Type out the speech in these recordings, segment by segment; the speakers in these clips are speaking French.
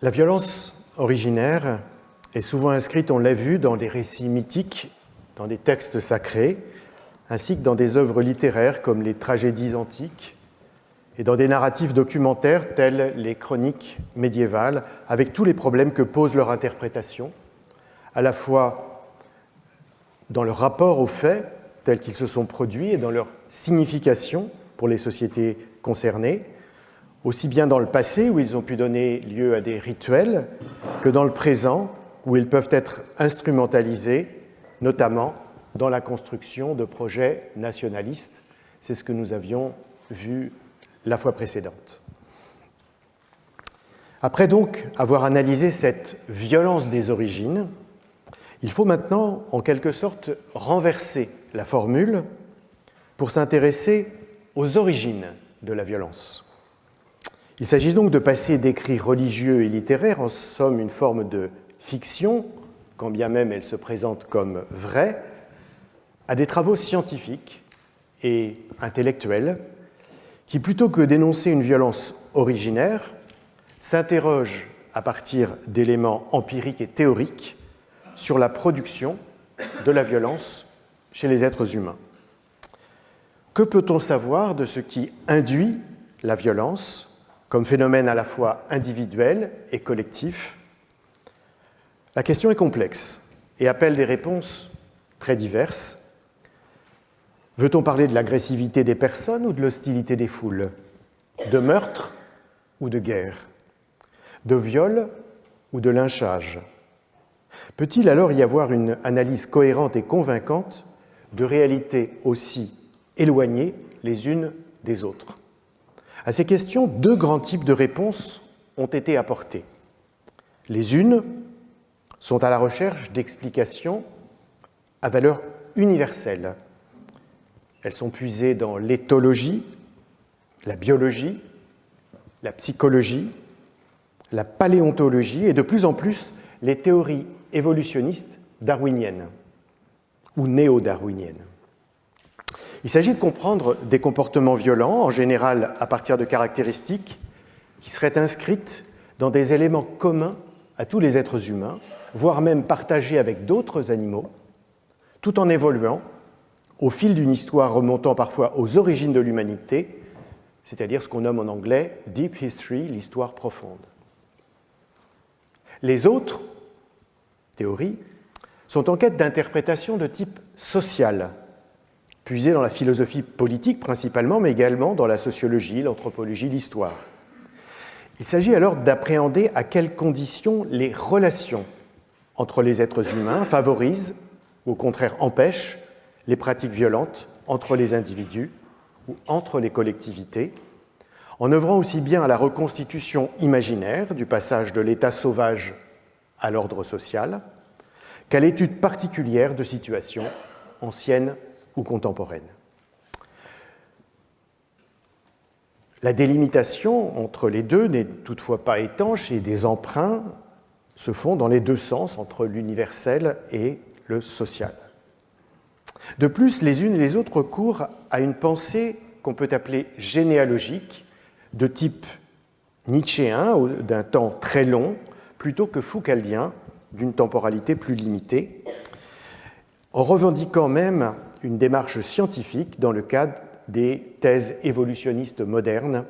La violence originaire est souvent inscrite, on l'a vu, dans des récits mythiques, dans des textes sacrés, ainsi que dans des œuvres littéraires comme les tragédies antiques et dans des narratifs documentaires tels les chroniques médiévales, avec tous les problèmes que pose leur interprétation, à la fois dans leur rapport aux faits tels qu'ils se sont produits et dans leur signification pour les sociétés concernées, aussi bien dans le passé où ils ont pu donner lieu à des rituels que dans le présent où ils peuvent être instrumentalisés, notamment dans la construction de projets nationalistes. C'est ce que nous avions vu la fois précédente. Après donc avoir analysé cette violence des origines, il faut maintenant, en quelque sorte, renverser la formule pour s'intéresser aux origines de la violence. Il s'agit donc de passer d'écrits religieux et littéraires, en somme une forme de fiction, quand bien même elle se présente comme vraie, à des travaux scientifiques et intellectuels qui, plutôt que d'énoncer une violence originaire, s'interrogent à partir d'éléments empiriques et théoriques sur la production de la violence chez les êtres humains. Que peut-on savoir de ce qui induit la violence comme phénomène à la fois individuel et collectif? La question est complexe et appelle des réponses très diverses. Veut-on parler de l'agressivité des personnes ou de l'hostilité des foules? De meurtre ou de guerre? De viol ou de lynchage? Peut-il alors y avoir une analyse cohérente et convaincante de réalités aussi éloignées les unes des autres? À ces questions, deux grands types de réponses ont été apportées. Les unes sont à la recherche d'explications à valeur universelle. Elles sont puisées dans l'éthologie, la biologie, la psychologie, la paléontologie et de plus en plus les théories évolutionnistes darwiniennes ou néo-darwiniennes. Il s'agit de comprendre des comportements violents, en général à partir de caractéristiques qui seraient inscrites dans des éléments communs à tous les êtres humains, voire même partagés avec d'autres animaux, tout en évoluant au fil d'une histoire remontant parfois aux origines de l'humanité, c'est-à-dire ce qu'on nomme en anglais « deep history », l'histoire profonde. Les autres théories sont en quête d'interprétation de type social, puisées dans la philosophie politique principalement, mais également dans la sociologie, l'anthropologie, l'histoire. Il s'agit alors d'appréhender à quelles conditions les relations entre les êtres humains favorisent, ou au contraire empêchent, les pratiques violentes entre les individus ou entre les collectivités, en œuvrant aussi bien à la reconstitution imaginaire du passage de l'état sauvage à l'ordre social, qu'à l'étude particulière de situations anciennes ou contemporaines. La délimitation entre les deux n'est toutefois pas étanche et des emprunts se font dans les deux sens, entre l'universel et le social. De plus, les unes et les autres recourent à une pensée qu'on peut appeler généalogique, de type nietzschéen, d'un temps très long, plutôt que foucaldien, d'une temporalité plus limitée, en revendiquant même une démarche scientifique dans le cadre des thèses évolutionnistes modernes,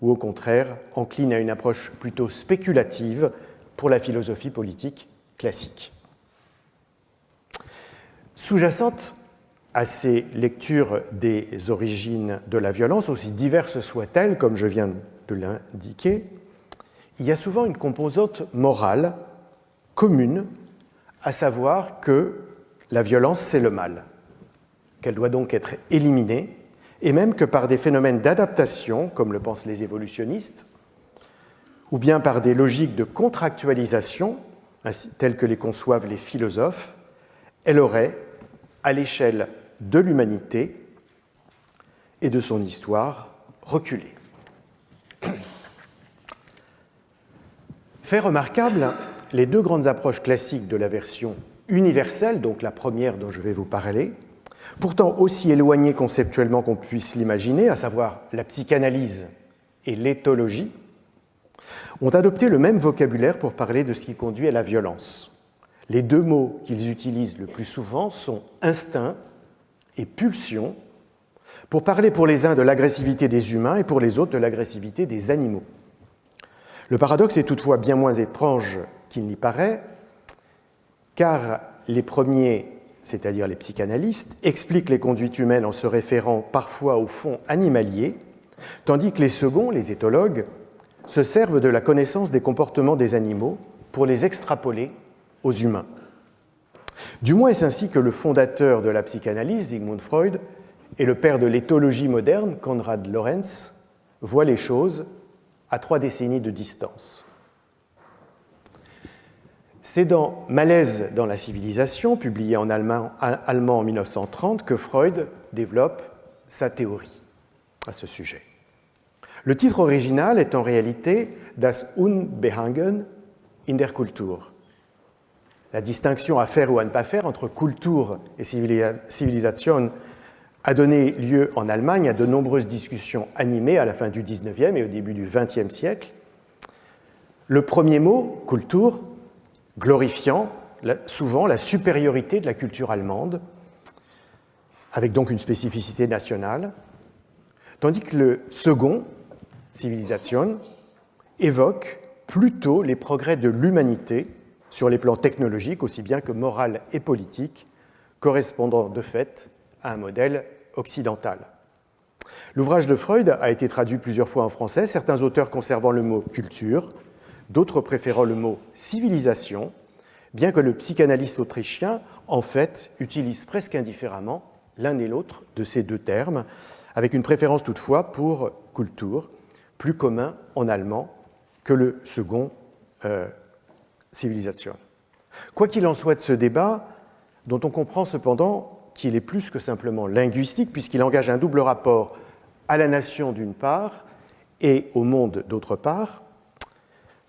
ou au contraire encline à une approche plutôt spéculative pour la philosophie politique classique. Sous-jacente à ces lectures des origines de la violence, aussi diverses soient-elles, comme je viens de l'indiquer, il y a souvent une composante morale commune, à savoir que la violence, c'est le mal, qu'elle doit donc être éliminée, et même que par des phénomènes d'adaptation, comme le pensent les évolutionnistes, ou bien par des logiques de contractualisation, telles que les conçoivent les philosophes, elle aurait, à l'échelle de l'humanité et de son histoire, reculé. Fait remarquable, les deux grandes approches classiques de la version universelle, donc la première dont je vais vous parler, pourtant aussi éloignées conceptuellement qu'on puisse l'imaginer, à savoir la psychanalyse et l'éthologie, ont adopté le même vocabulaire pour parler de ce qui conduit à la violence. Les deux mots qu'ils utilisent le plus souvent sont instinct et pulsion, pour parler pour les uns de l'agressivité des humains et pour les autres de l'agressivité des animaux. Le paradoxe est toutefois bien moins étrange qu'il n'y paraît, car les premiers, c'est-à-dire les psychanalystes, expliquent les conduites humaines en se référant parfois au fond animalier, tandis que les seconds, les éthologues, se servent de la connaissance des comportements des animaux pour les extrapoler aux humains. Du moins est-ce ainsi que le fondateur de la psychanalyse, Sigmund Freud, et le père de l'éthologie moderne, Konrad Lorenz, voient les choses à 3 décennies de distance. C'est dans Malaise dans la civilisation, publié en allemand en 1930, que Freud développe sa théorie à ce sujet. Le titre original est en réalité Das Unbehagen in der Kultur. La distinction à faire ou à ne pas faire entre Kultur et Civilisation a donné lieu en Allemagne à de nombreuses discussions animées à la fin du XIXe et au début du XXe siècle. Le premier mot, Kultur, glorifiant souvent la supériorité de la culture allemande, avec donc une spécificité nationale, tandis que le second, Civilisation, évoque plutôt les progrès de l'humanité sur les plans technologiques aussi bien que moral et politique, correspondant de fait à un modèle occidental. L'ouvrage de Freud a été traduit plusieurs fois en français, certains auteurs conservant le mot culture, d'autres préférant le mot civilisation, bien que le psychanalyste autrichien, en fait, utilise presque indifféremment l'un et l'autre de ces deux termes, avec une préférence toutefois pour Kultur, plus commun en allemand que le second, Civilisation. Quoi qu'il en soit de ce débat, dont on comprend cependant qu'il est plus que simplement linguistique, puisqu'il engage un double rapport à la nation d'une part et au monde d'autre part.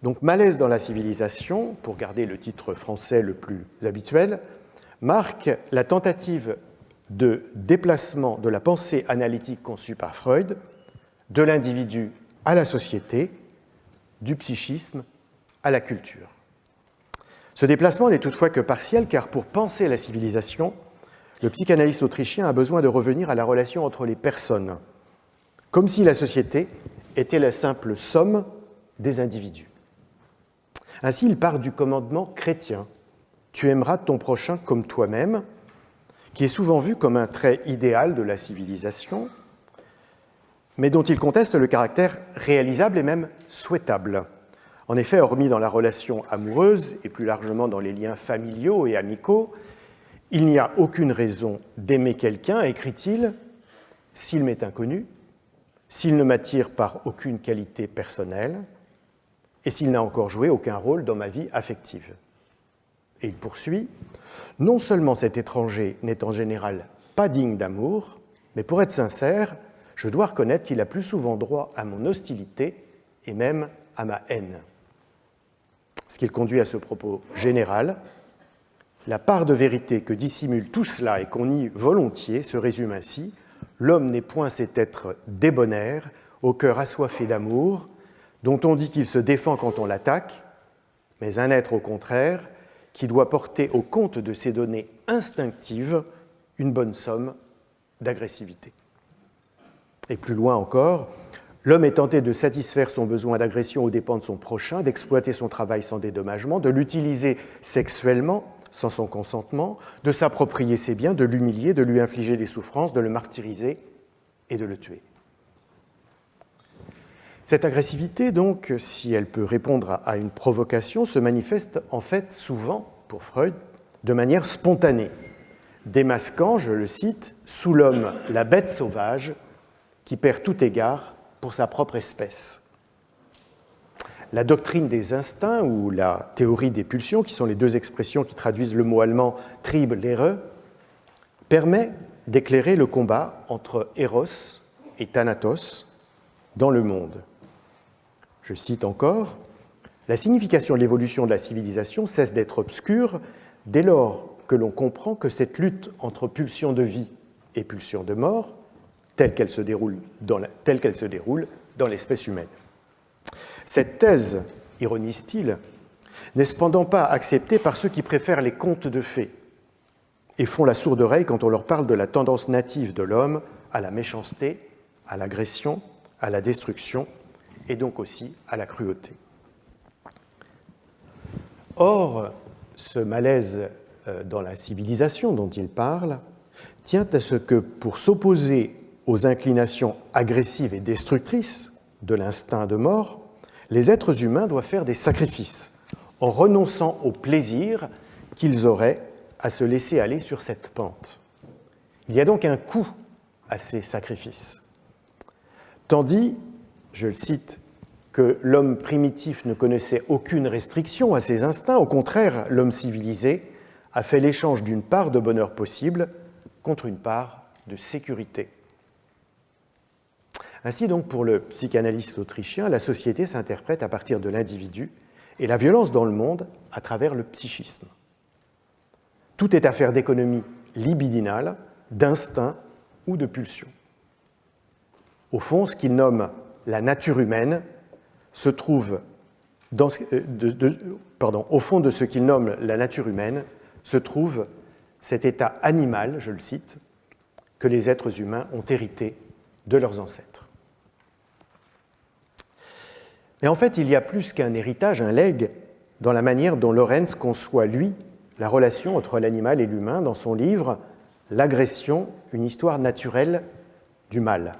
Donc Malaise dans la civilisation, pour garder le titre français le plus habituel, marque la tentative de déplacement de la pensée analytique conçue par Freud de l'individu à la société, du psychisme à la culture. Ce déplacement n'est toutefois que partiel, car pour penser la civilisation, le psychanalyste autrichien a besoin de revenir à la relation entre les personnes, comme si la société était la simple somme des individus. Ainsi, il part du commandement chrétien « Tu aimeras ton prochain comme toi-même », qui est souvent vu comme un trait idéal de la civilisation, mais dont il conteste le caractère réalisable et même souhaitable. En effet, hormis dans la relation amoureuse et plus largement dans les liens familiaux et amicaux, il n'y a aucune raison d'aimer quelqu'un, écrit-il, s'il m'est inconnu, s'il ne m'attire par aucune qualité personnelle et s'il n'a encore joué aucun rôle dans ma vie affective. Et il poursuit, non seulement cet étranger n'est en général pas digne d'amour, mais pour être sincère, je dois reconnaître qu'il a plus souvent droit à mon hostilité et même à ma haine. Ce qui le conduit à ce propos général, la part de vérité que dissimule tout cela et qu'on nie volontiers se résume ainsi: l'homme n'est point cet être débonnaire, au cœur assoiffé d'amour, dont on dit qu'il se défend quand on l'attaque, mais un être au contraire qui doit porter au compte de ses données instinctives une bonne somme d'agressivité. Et plus loin encore, l'homme est tenté de satisfaire son besoin d'agression aux dépens de son prochain, d'exploiter son travail sans dédommagement, de l'utiliser sexuellement sans son consentement, de s'approprier ses biens, de l'humilier, de lui infliger des souffrances, de le martyriser et de le tuer. Cette agressivité, donc, si elle peut répondre à une provocation, se manifeste en fait souvent, pour Freud, de manière spontanée, démasquant, je le cite, « sous l'homme la bête sauvage qui perd tout égard pour sa propre espèce ». La doctrine des instincts ou la théorie des pulsions, qui sont les deux expressions qui traduisent le mot allemand « Trieb-Lehre », permet d'éclairer le combat entre Eros et Thanatos dans le monde. Je cite encore, « La signification de l'évolution de la civilisation cesse d'être obscure dès lors que l'on comprend que cette lutte entre pulsion de vie et pulsion de mort, telle qu'elle se déroule dans l'espèce humaine, Cette thèse, ironise-t-il, n'est cependant pas acceptée par ceux qui préfèrent les contes de fées et font la sourde oreille quand on leur parle de la tendance native de l'homme à la méchanceté, à l'agression, à la destruction et donc aussi à la cruauté. Or, ce malaise dans la civilisation dont il parle tient à ce que, pour s'opposer aux inclinations agressives et destructrices de l'instinct de mort, les êtres humains doivent faire des sacrifices en renonçant au plaisir qu'ils auraient à se laisser aller sur cette pente. Il y a donc un coût à ces sacrifices. Tandis, je le cite, que l'homme primitif ne connaissait aucune restriction à ses instincts, au contraire, l'homme civilisé a fait l'échange d'une part de bonheur possible contre une part de sécurité. Ainsi donc, pour le psychanalyste autrichien, la société s'interprète à partir de l'individu et la violence dans le monde à travers le psychisme. Tout est affaire d'économie libidinale, d'instinct ou de pulsion. Au fond, ce qu'il nomme la nature humaine se trouve au fond de ce qu'il nomme la nature humaine se trouve cet état animal, je le cite, que les êtres humains ont hérité de leurs ancêtres. Et en fait, il y a plus qu'un héritage, un legs, dans la manière dont Lorenz conçoit, lui, la relation entre l'animal et l'humain dans son livre « L'agression, une histoire naturelle du mal »,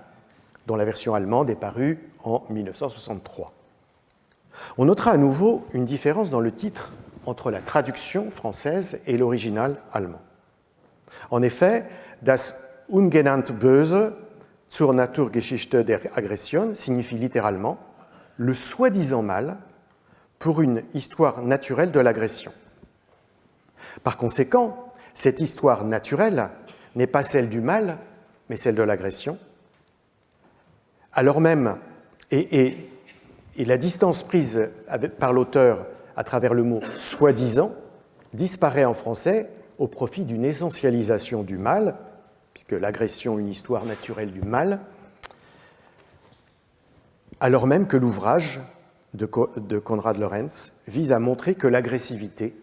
dont la version allemande est parue en 1963. On notera à nouveau une différence dans le titre entre la traduction française et l'original allemand. En effet, Das ungenannte Böse zur Naturgeschichte der Aggression signifie littéralement « le soi-disant mal pour une histoire naturelle de l'agression ». Par conséquent, cette histoire naturelle n'est pas celle du mal, mais celle de l'agression, alors même, et la distance prise par l'auteur à travers le mot « soi-disant » disparaît en français au profit d'une essentialisation du mal, puisque l'agression, une histoire naturelle du mal, alors même que l'ouvrage de Konrad Lorenz vise à montrer que l'agressivité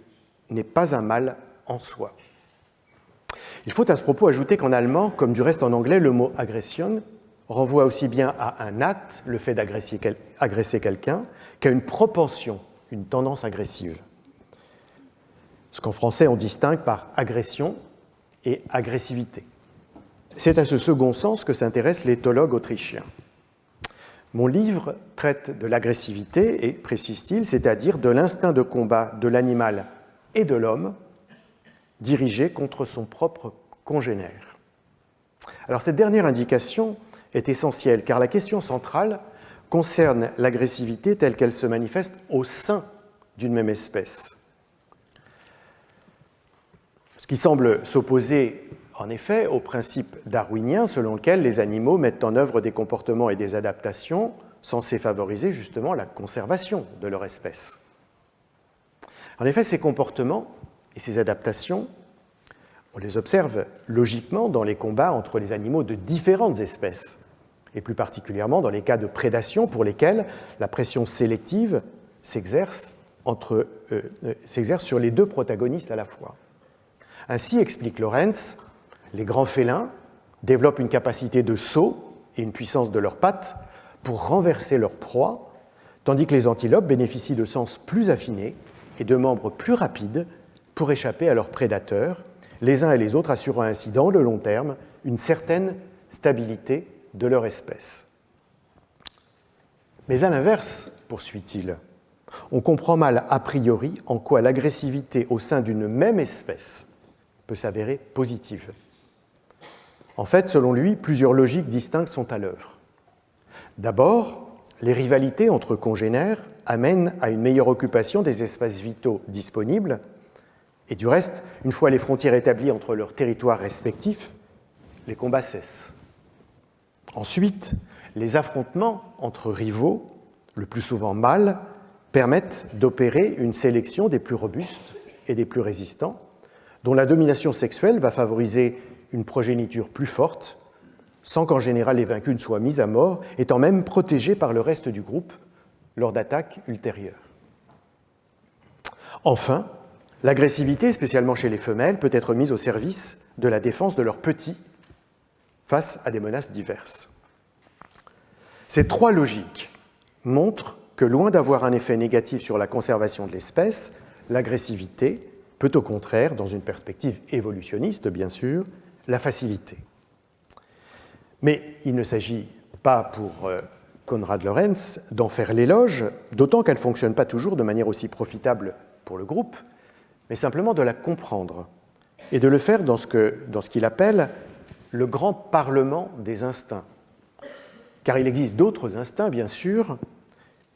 n'est pas un mal en soi. Il faut à ce propos ajouter qu'en allemand, comme du reste en anglais, le mot « aggression » renvoie aussi bien à un acte, le fait d'agresser quelqu'un, qu'à une propension, une tendance agressive. Ce qu'en français on distingue par agression et agressivité. C'est à ce second sens que s'intéresse l'éthologue autrichien. Mon livre traite de l'agressivité et, précise-t-il, c'est-à-dire de l'instinct de combat de l'animal et de l'homme dirigé contre son propre congénère. Alors cette dernière indication est essentielle car la question centrale concerne l'agressivité telle qu'elle se manifeste au sein d'une même espèce. Ce qui semble s'opposer en effet au principe darwinien selon lequel les animaux mettent en œuvre des comportements et des adaptations censés favoriser justement la conservation de leur espèce. En effet, ces comportements et ces adaptations, on les observe logiquement dans les combats entre les animaux de différentes espèces, et plus particulièrement dans les cas de prédation pour lesquels la pression sélective s'exerce sur les deux protagonistes à la fois. Ainsi, explique Lorenz, les grands félins développent une capacité de saut et une puissance de leurs pattes pour renverser leur proie, tandis que les antilopes bénéficient de sens plus affinés et de membres plus rapides pour échapper à leurs prédateurs, les uns et les autres assurant ainsi dans le long terme une certaine stabilité de leur espèce. Mais à l'inverse, poursuit-il, on comprend mal a priori en quoi l'agressivité au sein d'une même espèce peut s'avérer positive. En fait, selon lui, plusieurs logiques distinctes sont à l'œuvre. D'abord, les rivalités entre congénères amènent à une meilleure occupation des espaces vitaux disponibles, et du reste, une fois les frontières établies entre leurs territoires respectifs, les combats cessent. Ensuite, les affrontements entre rivaux, le plus souvent mâles, permettent d'opérer une sélection des plus robustes et des plus résistants, dont la domination sexuelle va favoriser une progéniture plus forte, sans qu'en général les vaincus ne soient mis à mort, étant même protégés par le reste du groupe, lors d'attaques ultérieures. Enfin, l'agressivité, spécialement chez les femelles, peut être mise au service de la défense de leurs petits face à des menaces diverses. Ces trois logiques montrent que, loin d'avoir un effet négatif sur la conservation de l'espèce, l'agressivité peut au contraire, dans une perspective évolutionniste bien sûr, la faciliter. Mais il ne s'agit pas pour Konrad Lorenz d'en faire l'éloge, d'autant qu'elle ne fonctionne pas toujours de manière aussi profitable pour le groupe, mais simplement de la comprendre et de le faire dans ce qu'il appelle le grand parlement des instincts. Car il existe d'autres instincts, bien sûr,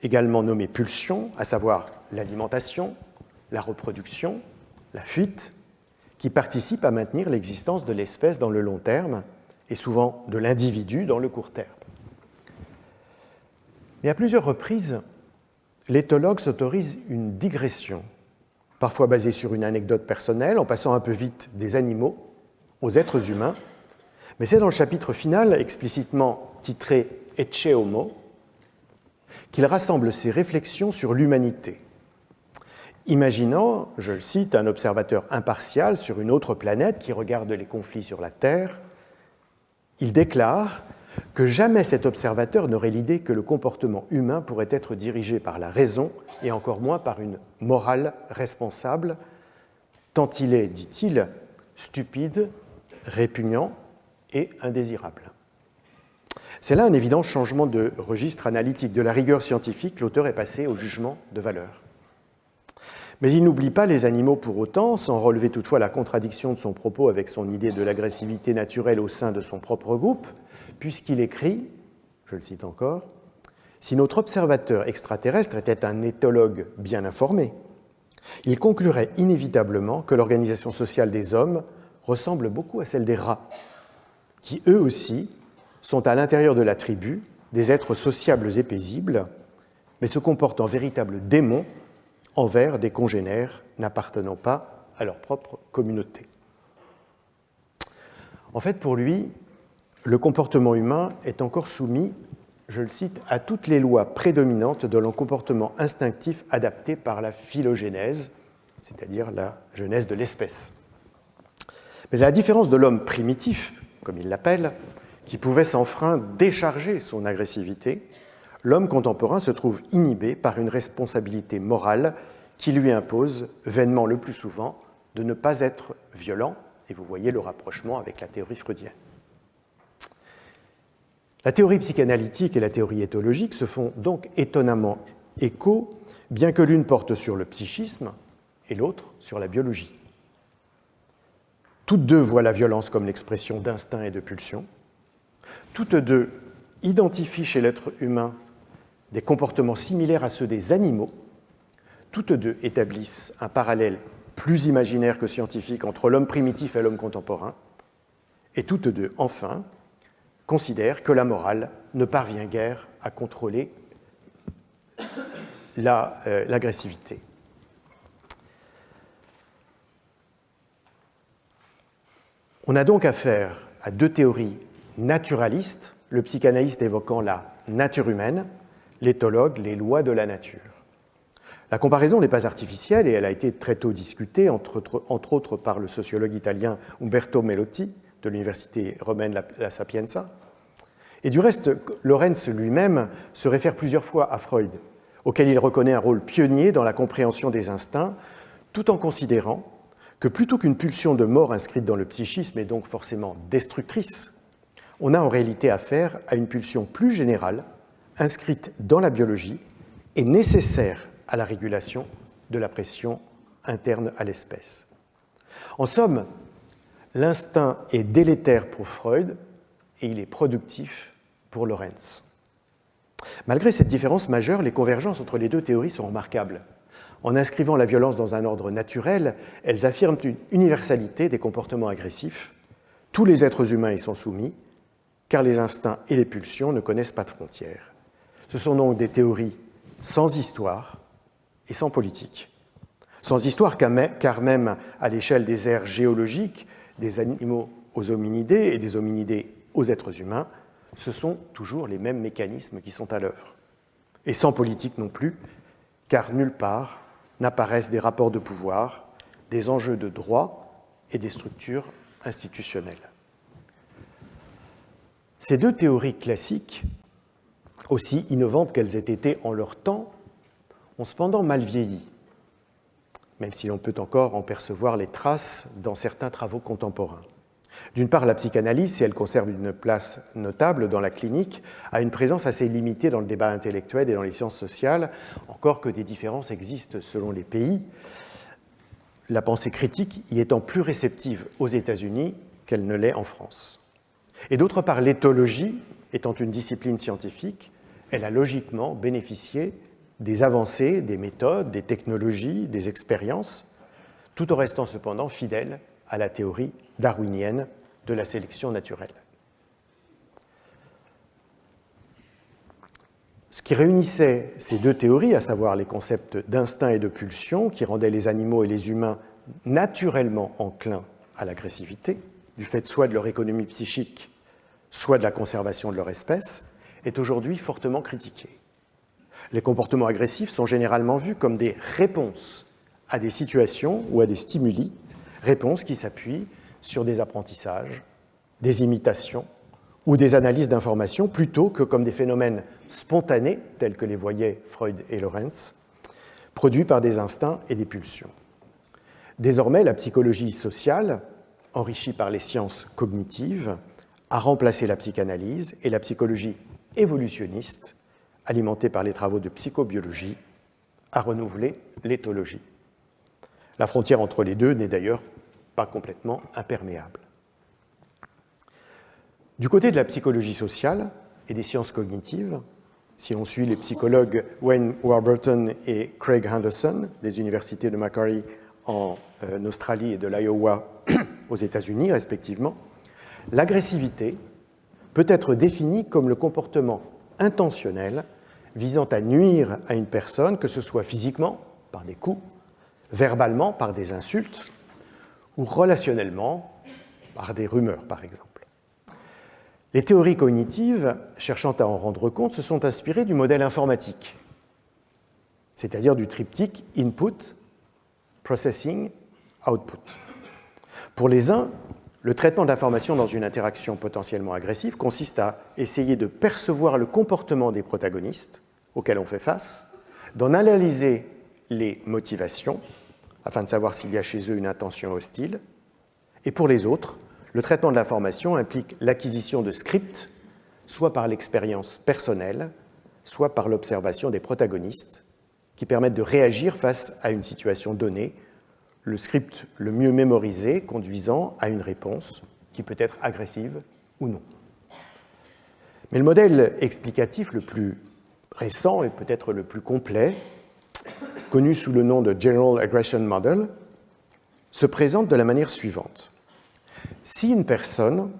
également nommés pulsions, à savoir l'alimentation, la reproduction, la fuite, qui participent à maintenir l'existence de l'espèce dans le long terme et souvent de l'individu dans le court terme. Mais à plusieurs reprises, l'éthologue s'autorise une digression, parfois basée sur une anecdote personnelle, en passant un peu vite des animaux aux êtres humains, mais c'est dans le chapitre final, explicitement titré « Ecce Homo », qu'il rassemble ses réflexions sur l'humanité. Imaginant, je le cite, un observateur impartial sur une autre planète qui regarde les conflits sur la Terre, il déclare que jamais cet observateur n'aurait l'idée que le comportement humain pourrait être dirigé par la raison et encore moins par une morale responsable, tant il est, dit-il, stupide, répugnant et indésirable. C'est là un évident changement de registre analytique. De la rigueur scientifique, l'auteur est passé au jugement de valeur. Mais il n'oublie pas les animaux pour autant, sans relever toutefois la contradiction de son propos avec son idée de l'agressivité naturelle au sein de son propre groupe, puisqu'il écrit, je le cite encore, « Si notre observateur extraterrestre était un éthologue bien informé, il conclurait inévitablement que l'organisation sociale des hommes ressemble beaucoup à celle des rats, qui eux aussi sont à l'intérieur de la tribu des êtres sociables et paisibles, mais se comportent en véritables démons envers des congénères n'appartenant pas à leur propre communauté. » En fait, pour lui, le comportement humain est encore soumis, je le cite, à toutes les lois prédominantes de comportement instinctif adapté par la phylogénèse, c'est-à-dire la genèse de l'espèce. Mais à la différence de l'homme primitif, comme il l'appelle, qui pouvait sans frein décharger son agressivité, l'homme contemporain se trouve inhibé par une responsabilité morale qui lui impose, vainement le plus souvent, de ne pas être violent, et vous voyez le rapprochement avec la théorie freudienne. La théorie psychanalytique et la théorie éthologique se font donc étonnamment écho, bien que l'une porte sur le psychisme et l'autre sur la biologie. Toutes deux voient la violence comme l'expression d'instincts et de pulsions. Toutes deux identifient chez l'être humain des comportements similaires à ceux des animaux. Toutes deux établissent un parallèle plus imaginaire que scientifique entre l'homme primitif et l'homme contemporain. Et toutes deux, enfin, considèrent que la morale ne parvient guère à contrôler l'agressivité. On a donc affaire à deux théories naturalistes, le psychanalyste évoquant la nature humaine, l'éthologue les lois de la nature. La comparaison n'est pas artificielle et elle a été très tôt discutée, entre autres par le sociologue italien Umberto Melotti de l'université romaine La Sapienza. Et du reste, Lorenz lui-même se réfère plusieurs fois à Freud, auquel il reconnaît un rôle pionnier dans la compréhension des instincts, tout en considérant que plutôt qu'une pulsion de mort inscrite dans le psychisme et donc forcément destructrice, on a en réalité affaire à une pulsion plus générale, inscrite dans la biologie et nécessaire à la régulation de la pression interne à l'espèce. En somme, l'instinct est délétère pour Freud et il est productif pour Lorenz. Malgré cette différence majeure, les convergences entre les deux théories sont remarquables. En inscrivant la violence dans un ordre naturel, elles affirment une universalité des comportements agressifs. Tous les êtres humains y sont soumis, car les instincts et les pulsions ne connaissent pas de frontières. Ce sont donc des théories sans histoire et sans politique. Sans histoire, car même à l'échelle des aires géologiques, des animaux aux hominidés et des hominidés aux êtres humains, ce sont toujours les mêmes mécanismes qui sont à l'œuvre. et sans politique non plus, car nulle part n'apparaissent des rapports de pouvoir, des enjeux de droit et des structures institutionnelles. Ces deux théories classiques, aussi innovantes qu'elles aient été en leur temps, ont cependant mal vieilli, même si l'on peut encore en percevoir les traces dans certains travaux contemporains. D'une part, la psychanalyse, si elle conserve une place notable dans la clinique, a une présence assez limitée dans le débat intellectuel et dans les sciences sociales, encore que des différences existent selon les pays, la pensée critique y étant plus réceptive aux États-Unis qu'elle ne l'est en France. Et d'autre part, l'éthologie, étant une discipline scientifique, elle a logiquement bénéficié des avancées, des méthodes, des technologies, des expériences, tout en restant cependant fidèle à la théorie darwinienne de la sélection naturelle. Ce qui réunissait ces deux théories, à savoir les concepts d'instinct et de pulsion, qui rendaient les animaux et les humains naturellement enclins à l'agressivité, du fait soit de leur économie psychique, soit de la conservation de leur espèce, est aujourd'hui fortement critiqué. Les comportements agressifs sont généralement vus comme des réponses à des situations ou à des stimuli, réponses qui s'appuient sur des apprentissages, des imitations ou des analyses d'informations, plutôt que comme des phénomènes spontanés, tels que les voyaient Freud et Lorenz, produits par des instincts et des pulsions. Désormais, la psychologie sociale, enrichie par les sciences cognitives, a remplacé la psychanalyse, et la psychologie évolutionniste, alimentée par les travaux de psychobiologie, a renouvelé l'éthologie. La frontière entre les deux n'est d'ailleurs pas complètement imperméable. Du côté de la psychologie sociale et des sciences cognitives, si l'on suit les psychologues Wayne Warburton et Craig Henderson des universités de Macquarie en Australie et de l'Iowa aux États-Unis respectivement, l'agressivité peut être définie comme le comportement intentionnel visant à nuire à une personne, que ce soit physiquement, par des coups, verbalement, par des insultes, ou relationnellement, par des rumeurs, par exemple. Les théories cognitives, cherchant à en rendre compte, se sont inspirées du modèle informatique, c'est-à-dire du triptyque input, processing, output. Pour les uns, le traitement d'informations dans une interaction potentiellement agressive consiste à essayer de percevoir le comportement des protagonistes auxquels on fait face, d'en analyser les motivations afin de savoir s'il y a chez eux une intention hostile. Et pour les autres, le traitement de l'information implique l'acquisition de scripts, soit par l'expérience personnelle, soit par l'observation des protagonistes, qui permettent de réagir face à une situation donnée, le script le mieux mémorisé conduisant à une réponse qui peut être agressive ou non. Mais le modèle explicatif le plus récent et peut-être le plus complet, connu sous le nom de General Aggression Model, se présente de la manière suivante. Si une personne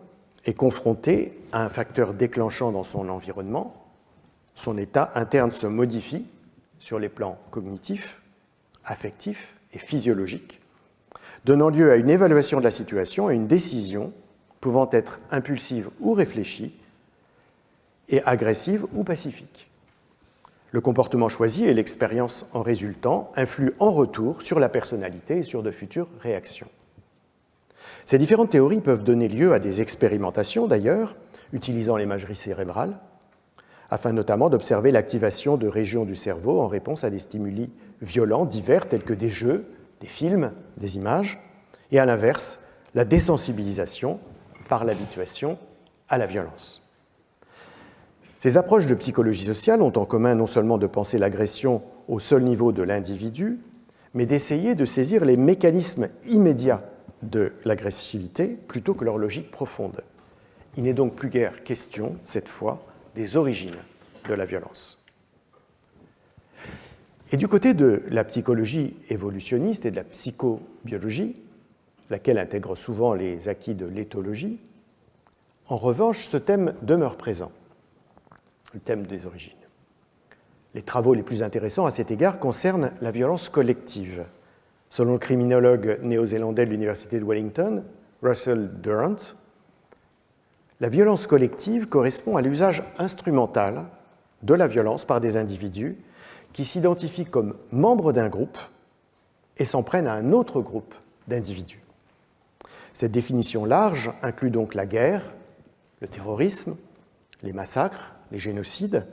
est confrontée à un facteur déclenchant dans son environnement, son état interne se modifie sur les plans cognitifs, affectifs et physiologiques, donnant lieu à une évaluation de la situation et une décision pouvant être impulsive ou réfléchie et agressive ou pacifique. Le comportement choisi et l'expérience en résultant influent en retour sur la personnalité et sur de futures réactions. Ces différentes théories peuvent donner lieu à des expérimentations, d'ailleurs, utilisant l'imagerie cérébrale, afin notamment d'observer l'activation de régions du cerveau en réponse à des stimuli violents divers tels que des jeux, des films, des images, et à l'inverse, la désensibilisation par l'habituation à la violence. Ces approches de psychologie sociale ont en commun non seulement de penser l'agression au seul niveau de l'individu, mais d'essayer de saisir les mécanismes immédiats de l'agressivité plutôt que leur logique profonde. Il n'est donc plus guère question, cette fois, des origines de la violence. Et du côté de la psychologie évolutionniste et de la psychobiologie, laquelle intègre souvent les acquis de l'éthologie, en revanche, ce thème demeure présent, le thème des origines. Les travaux les plus intéressants à cet égard concernent la violence collective. Selon le criminologue néo-zélandais de l'Université de Wellington, Russell Durant, la violence collective correspond à l'usage instrumental de la violence par des individus qui s'identifient comme membres d'un groupe et s'en prennent à un autre groupe d'individus. Cette définition large inclut donc la guerre, le terrorisme, les massacres, les génocides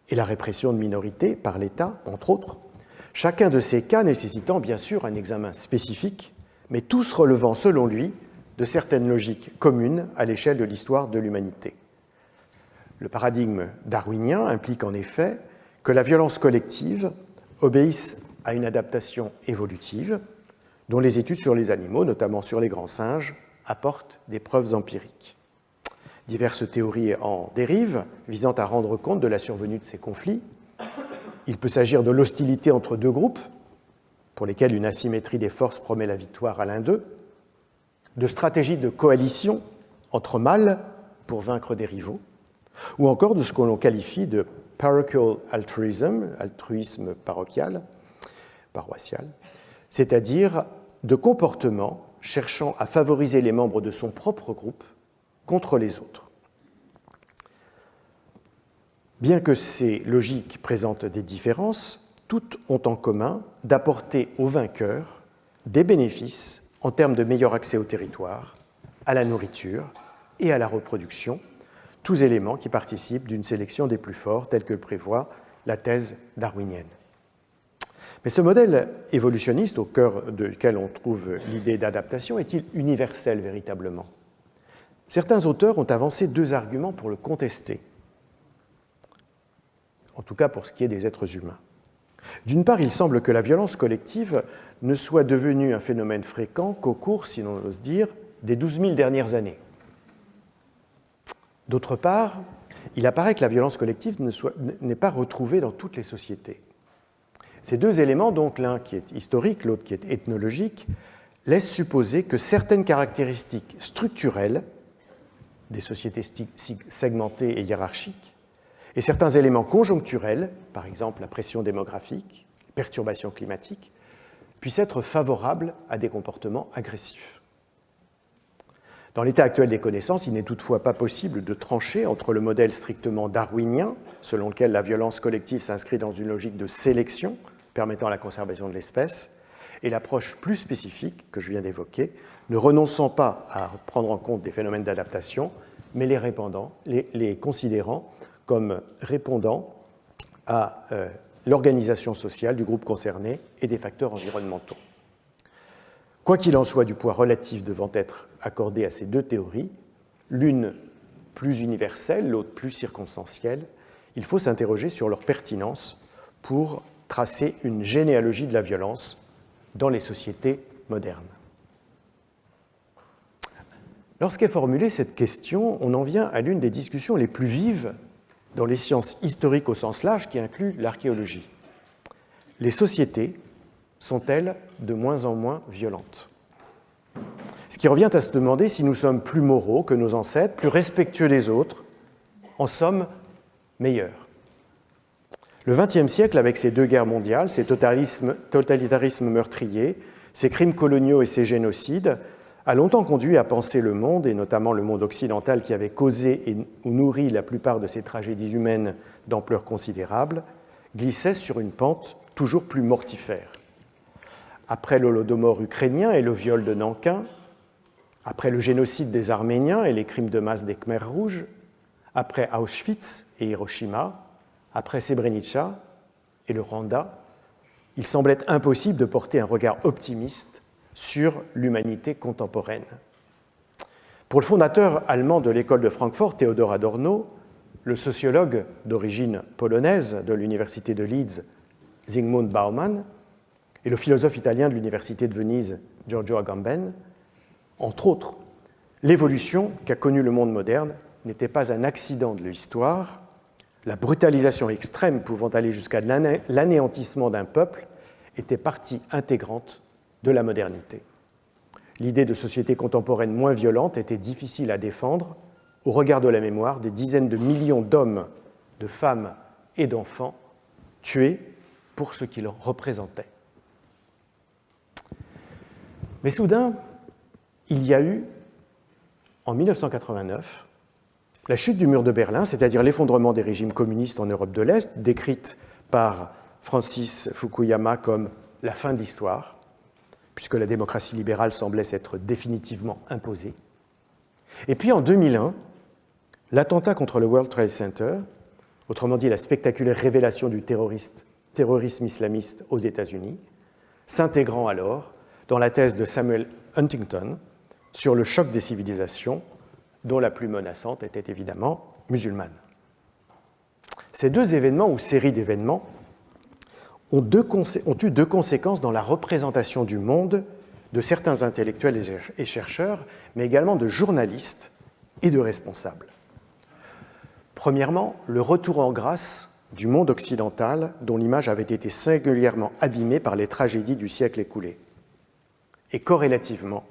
et la répression de minorités par l'État, entre autres, chacun de ces cas nécessitant bien sûr un examen spécifique, mais tous relevant, selon lui, de certaines logiques communes à l'échelle de l'histoire de l'humanité. Le paradigme darwinien implique en effet que la violence collective obéisse à une adaptation évolutive dont les études sur les animaux, notamment sur les grands singes, apportent des preuves empiriques. Diverses théories en dérivent, visant à rendre compte de la survenue de ces conflits. Il peut s'agir de l'hostilité entre deux groupes, pour lesquels une asymétrie des forces promet la victoire à l'un d'eux, de stratégies de coalition entre mâles pour vaincre des rivaux, ou encore de ce que l'on qualifie de parochial altruism, altruisme parochial, paroissial, c'est-à-dire de comportements cherchant à favoriser les membres de son propre groupe contre les autres. Bien que ces logiques présentent des différences, toutes ont en commun d'apporter aux vainqueurs des bénéfices en termes de meilleur accès au territoire, à la nourriture et à la reproduction, tous éléments qui participent d'une sélection des plus forts, telle que le prévoit la thèse darwinienne. Mais ce modèle évolutionniste, au cœur duquel on trouve l'idée d'adaptation, est-il universel véritablement? Certains auteurs ont avancé deux arguments pour le contester, en tout cas pour ce qui est des êtres humains. D'une part, il semble que la violence collective ne soit devenue un phénomène fréquent qu'au cours, si l'on ose dire, des 12 000 dernières années. D'autre part, il apparaît que la violence collective n'est pas retrouvée dans toutes les sociétés. Ces deux éléments, donc l'un qui est historique, l'autre qui est ethnologique, laissent supposer que certaines caractéristiques structurelles des sociétés segmentées et hiérarchiques et certains éléments conjoncturels, par exemple la pression démographique, les perturbations climatiques, puissent être favorables à des comportements agressifs. Dans l'état actuel des connaissances, il n'est toutefois pas possible de trancher entre le modèle strictement darwinien, selon lequel la violence collective s'inscrit dans une logique de sélection permettant la conservation de l'espèce, et l'approche plus spécifique que je viens d'évoquer, ne renonçant pas à prendre en compte des phénomènes d'adaptation, mais les considérant comme répondant à l'organisation sociale du groupe concerné et des facteurs environnementaux. Quoi qu'il en soit du poids relatif devant être accordé à ces deux théories, l'une plus universelle, l'autre plus circonstancielle, il faut s'interroger sur leur pertinence pour tracer une généalogie de la violence dans les sociétés modernes. Lorsqu'est formulée cette question, on en vient à l'une des discussions les plus vives dans les sciences historiques au sens large qui inclut l'archéologie. Les sociétés sont-elles de moins en moins violentes? Ce qui revient à se demander si nous sommes plus moraux que nos ancêtres, plus respectueux des autres, en somme, meilleurs. Le XXe siècle, avec ses deux guerres mondiales, ses totalitarismes meurtriers, ses crimes coloniaux et ses génocides, a longtemps conduit à penser le monde, et notamment le monde occidental qui avait causé et nourri la plupart de ces tragédies humaines d'ampleur considérable, glissait sur une pente toujours plus mortifère. Après l'Holodomor ukrainien et le viol de Nankin, après le génocide des Arméniens et les crimes de masse des Khmers rouges, après Auschwitz et Hiroshima, après Srebrenica et le Rwanda, il semblait impossible de porter un regard optimiste sur l'humanité contemporaine. Pour le fondateur allemand de l'école de Francfort, Theodor Adorno, le sociologue d'origine polonaise de l'université de Leeds, Zygmunt Bauman, et le philosophe italien de l'université de Venise, Giorgio Agamben, entre autres, l'évolution qu'a connue le monde moderne n'était pas un accident de l'histoire, la brutalisation extrême pouvant aller jusqu'à l'anéantissement d'un peuple était partie intégrante de la modernité. L'idée de société contemporaine moins violente était difficile à défendre au regard de la mémoire des dizaines de millions d'hommes, de femmes et d'enfants tués pour ce qu'ils représentaient. Mais soudain, il y a eu, en 1989, La chute du mur de Berlin, c'est-à-dire l'effondrement des régimes communistes en Europe de l'Est, décrite par Francis Fukuyama comme la fin de l'histoire, puisque la démocratie libérale semblait s'être définitivement imposée. Et puis en 2001, l'attentat contre le World Trade Center, autrement dit la spectaculaire révélation du terrorisme islamiste aux États-Unis, s'intégrant alors dans la thèse de Samuel Huntington sur le choc des civilisations, dont la plus menaçante était évidemment musulmane. Ces deux événements ou séries d'événements ont eu deux conséquences dans la représentation du monde de certains intellectuels et chercheurs, mais également de journalistes et de responsables. Premièrement, le retour en grâce du monde occidental dont l'image avait été singulièrement abîmée par les tragédies du siècle écoulé. Et corrélativement,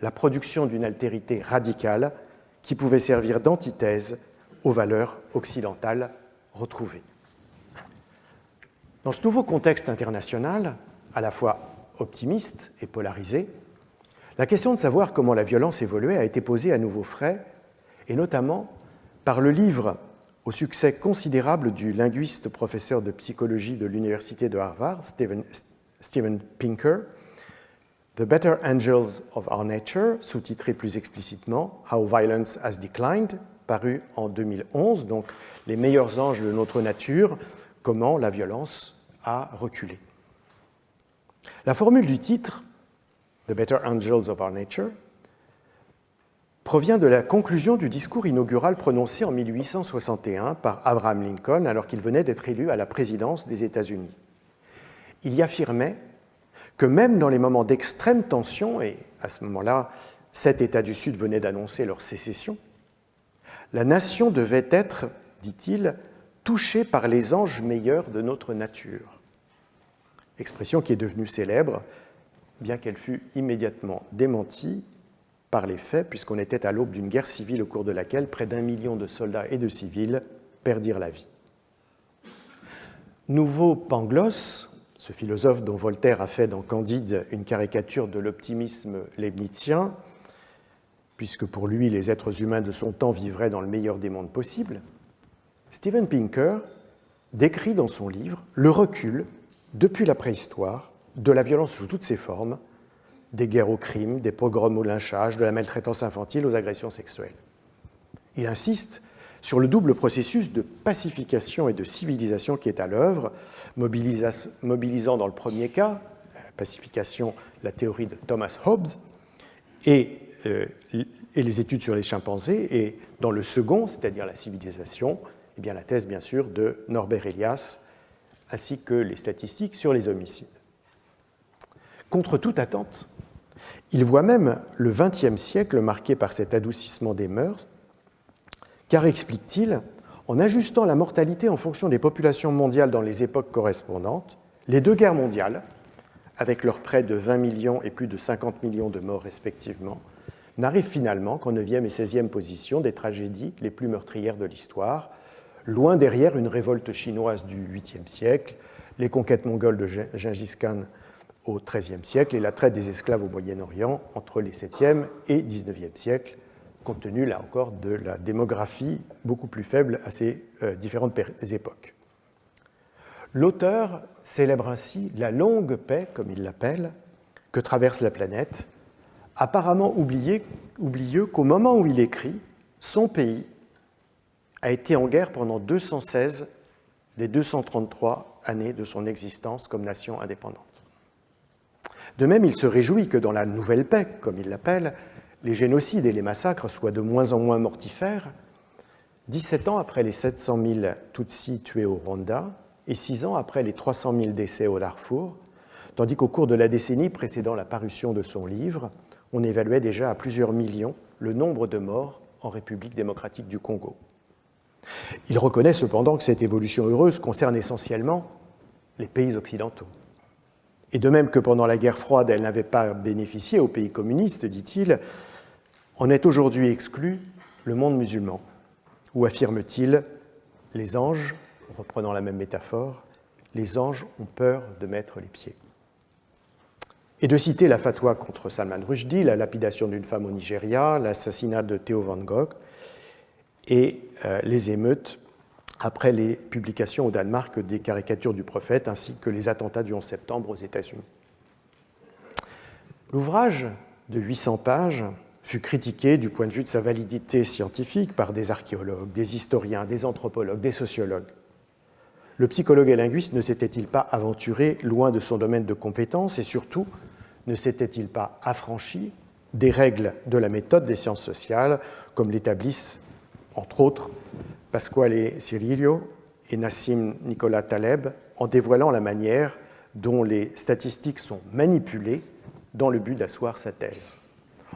la production d'une altérité radicale qui pouvait servir d'antithèse aux valeurs occidentales retrouvées. Dans ce nouveau contexte international, à la fois optimiste et polarisé, la question de savoir comment la violence évoluait a été posée à nouveau frais, et notamment par le livre au succès considérable du linguiste professeur de psychologie de l'Université de Harvard, Steven Pinker, The Better Angels of Our Nature, sous-titré plus explicitement How Violence Has Declined, paru en 2011, donc Les meilleurs anges de notre nature, comment la violence a reculé. La formule du titre, The Better Angels of Our Nature, provient de la conclusion du discours inaugural prononcé en 1861 par Abraham Lincoln alors qu'il venait d'être élu à la présidence des États-Unis. Il y affirmait que même dans les moments d'extrême tension, et à ce moment-là, 7 États du Sud venaient d'annoncer leur sécession, la nation devait être, dit-il, touchée par les anges meilleurs de notre nature. Expression qui est devenue célèbre, bien qu'elle fût immédiatement démentie par les faits, puisqu'on était à l'aube d'une guerre civile au cours de laquelle près d'1 million de soldats et de civils perdirent la vie. Nouveau Pangloss, ce philosophe dont Voltaire a fait dans Candide une caricature de l'optimisme leibnizien, puisque pour lui les êtres humains de son temps vivraient dans le meilleur des mondes possibles, Steven Pinker décrit dans son livre le recul, depuis la préhistoire, de la violence sous toutes ses formes, des guerres au crime, des pogroms au lynchage, de la maltraitance infantile aux agressions sexuelles. Il insiste sur le double processus de pacification et de civilisation qui est à l'œuvre, mobilisant dans le premier cas, pacification, la théorie de Thomas Hobbes, et les études sur les chimpanzés, et dans le second, c'est-à-dire la civilisation, eh bien, la thèse bien sûr de Norbert Elias, ainsi que les statistiques sur les homicides. Contre toute attente, il voit même le XXe siècle marqué par cet adoucissement des mœurs, car, explique-t-il, en ajustant la mortalité en fonction des populations mondiales dans les époques correspondantes, les deux guerres mondiales, avec leurs près de 20 millions et plus de 50 millions de morts respectivement, n'arrivent finalement qu'en 9e et 16e position des tragédies les plus meurtrières de l'histoire, loin derrière une révolte chinoise du 8e siècle, les conquêtes mongoles de Gengis Khan au XIIIe siècle et la traite des esclaves au Moyen-Orient entre les 7e et 19e siècles, compte tenu, là encore, de la démographie beaucoup plus faible à ces différentes époques. L'auteur célèbre ainsi la longue paix, comme il l'appelle, que traverse la planète, apparemment oublieux qu'au moment où il écrit, son pays a été en guerre pendant 216 des 233 années de son existence comme nation indépendante. De même, il se réjouit que dans la nouvelle paix, comme il l'appelle, les génocides et les massacres soient de moins en moins mortifères, 17 ans après les 700 000 Tutsis tués au Rwanda et 6 ans après les 300 000 décès au Darfour, tandis qu'au cours de la décennie précédant la parution de son livre, on évaluait déjà à plusieurs millions le nombre de morts en République démocratique du Congo. Il reconnaît cependant que cette évolution heureuse concerne essentiellement les pays occidentaux. Et de même que pendant la guerre froide, elle n'avait pas bénéficié aux pays communistes, dit-il, en est aujourd'hui exclu le monde musulman, où, affirme-t-il, les anges, reprenant la même métaphore, les anges ont peur de mettre les pieds. Et de citer la fatwa contre Salman Rushdie, la lapidation d'une femme au Nigeria, l'assassinat de Theo Van Gogh, et les émeutes après les publications au Danemark des caricatures du prophète, ainsi que les attentats du 11 septembre aux États-Unis. L'ouvrage de 800 pages fut critiqué du point de vue de sa validité scientifique par des archéologues, des historiens, des anthropologues, des sociologues. Le psychologue et linguiste ne s'était-il pas aventuré loin de son domaine de compétence et surtout ne s'était-il pas affranchi des règles de la méthode des sciences sociales, comme l'établissent, entre autres, Pasquale Cirillo et Nassim Nicolas Taleb, en dévoilant la manière dont les statistiques sont manipulées dans le but d'asseoir sa thèse.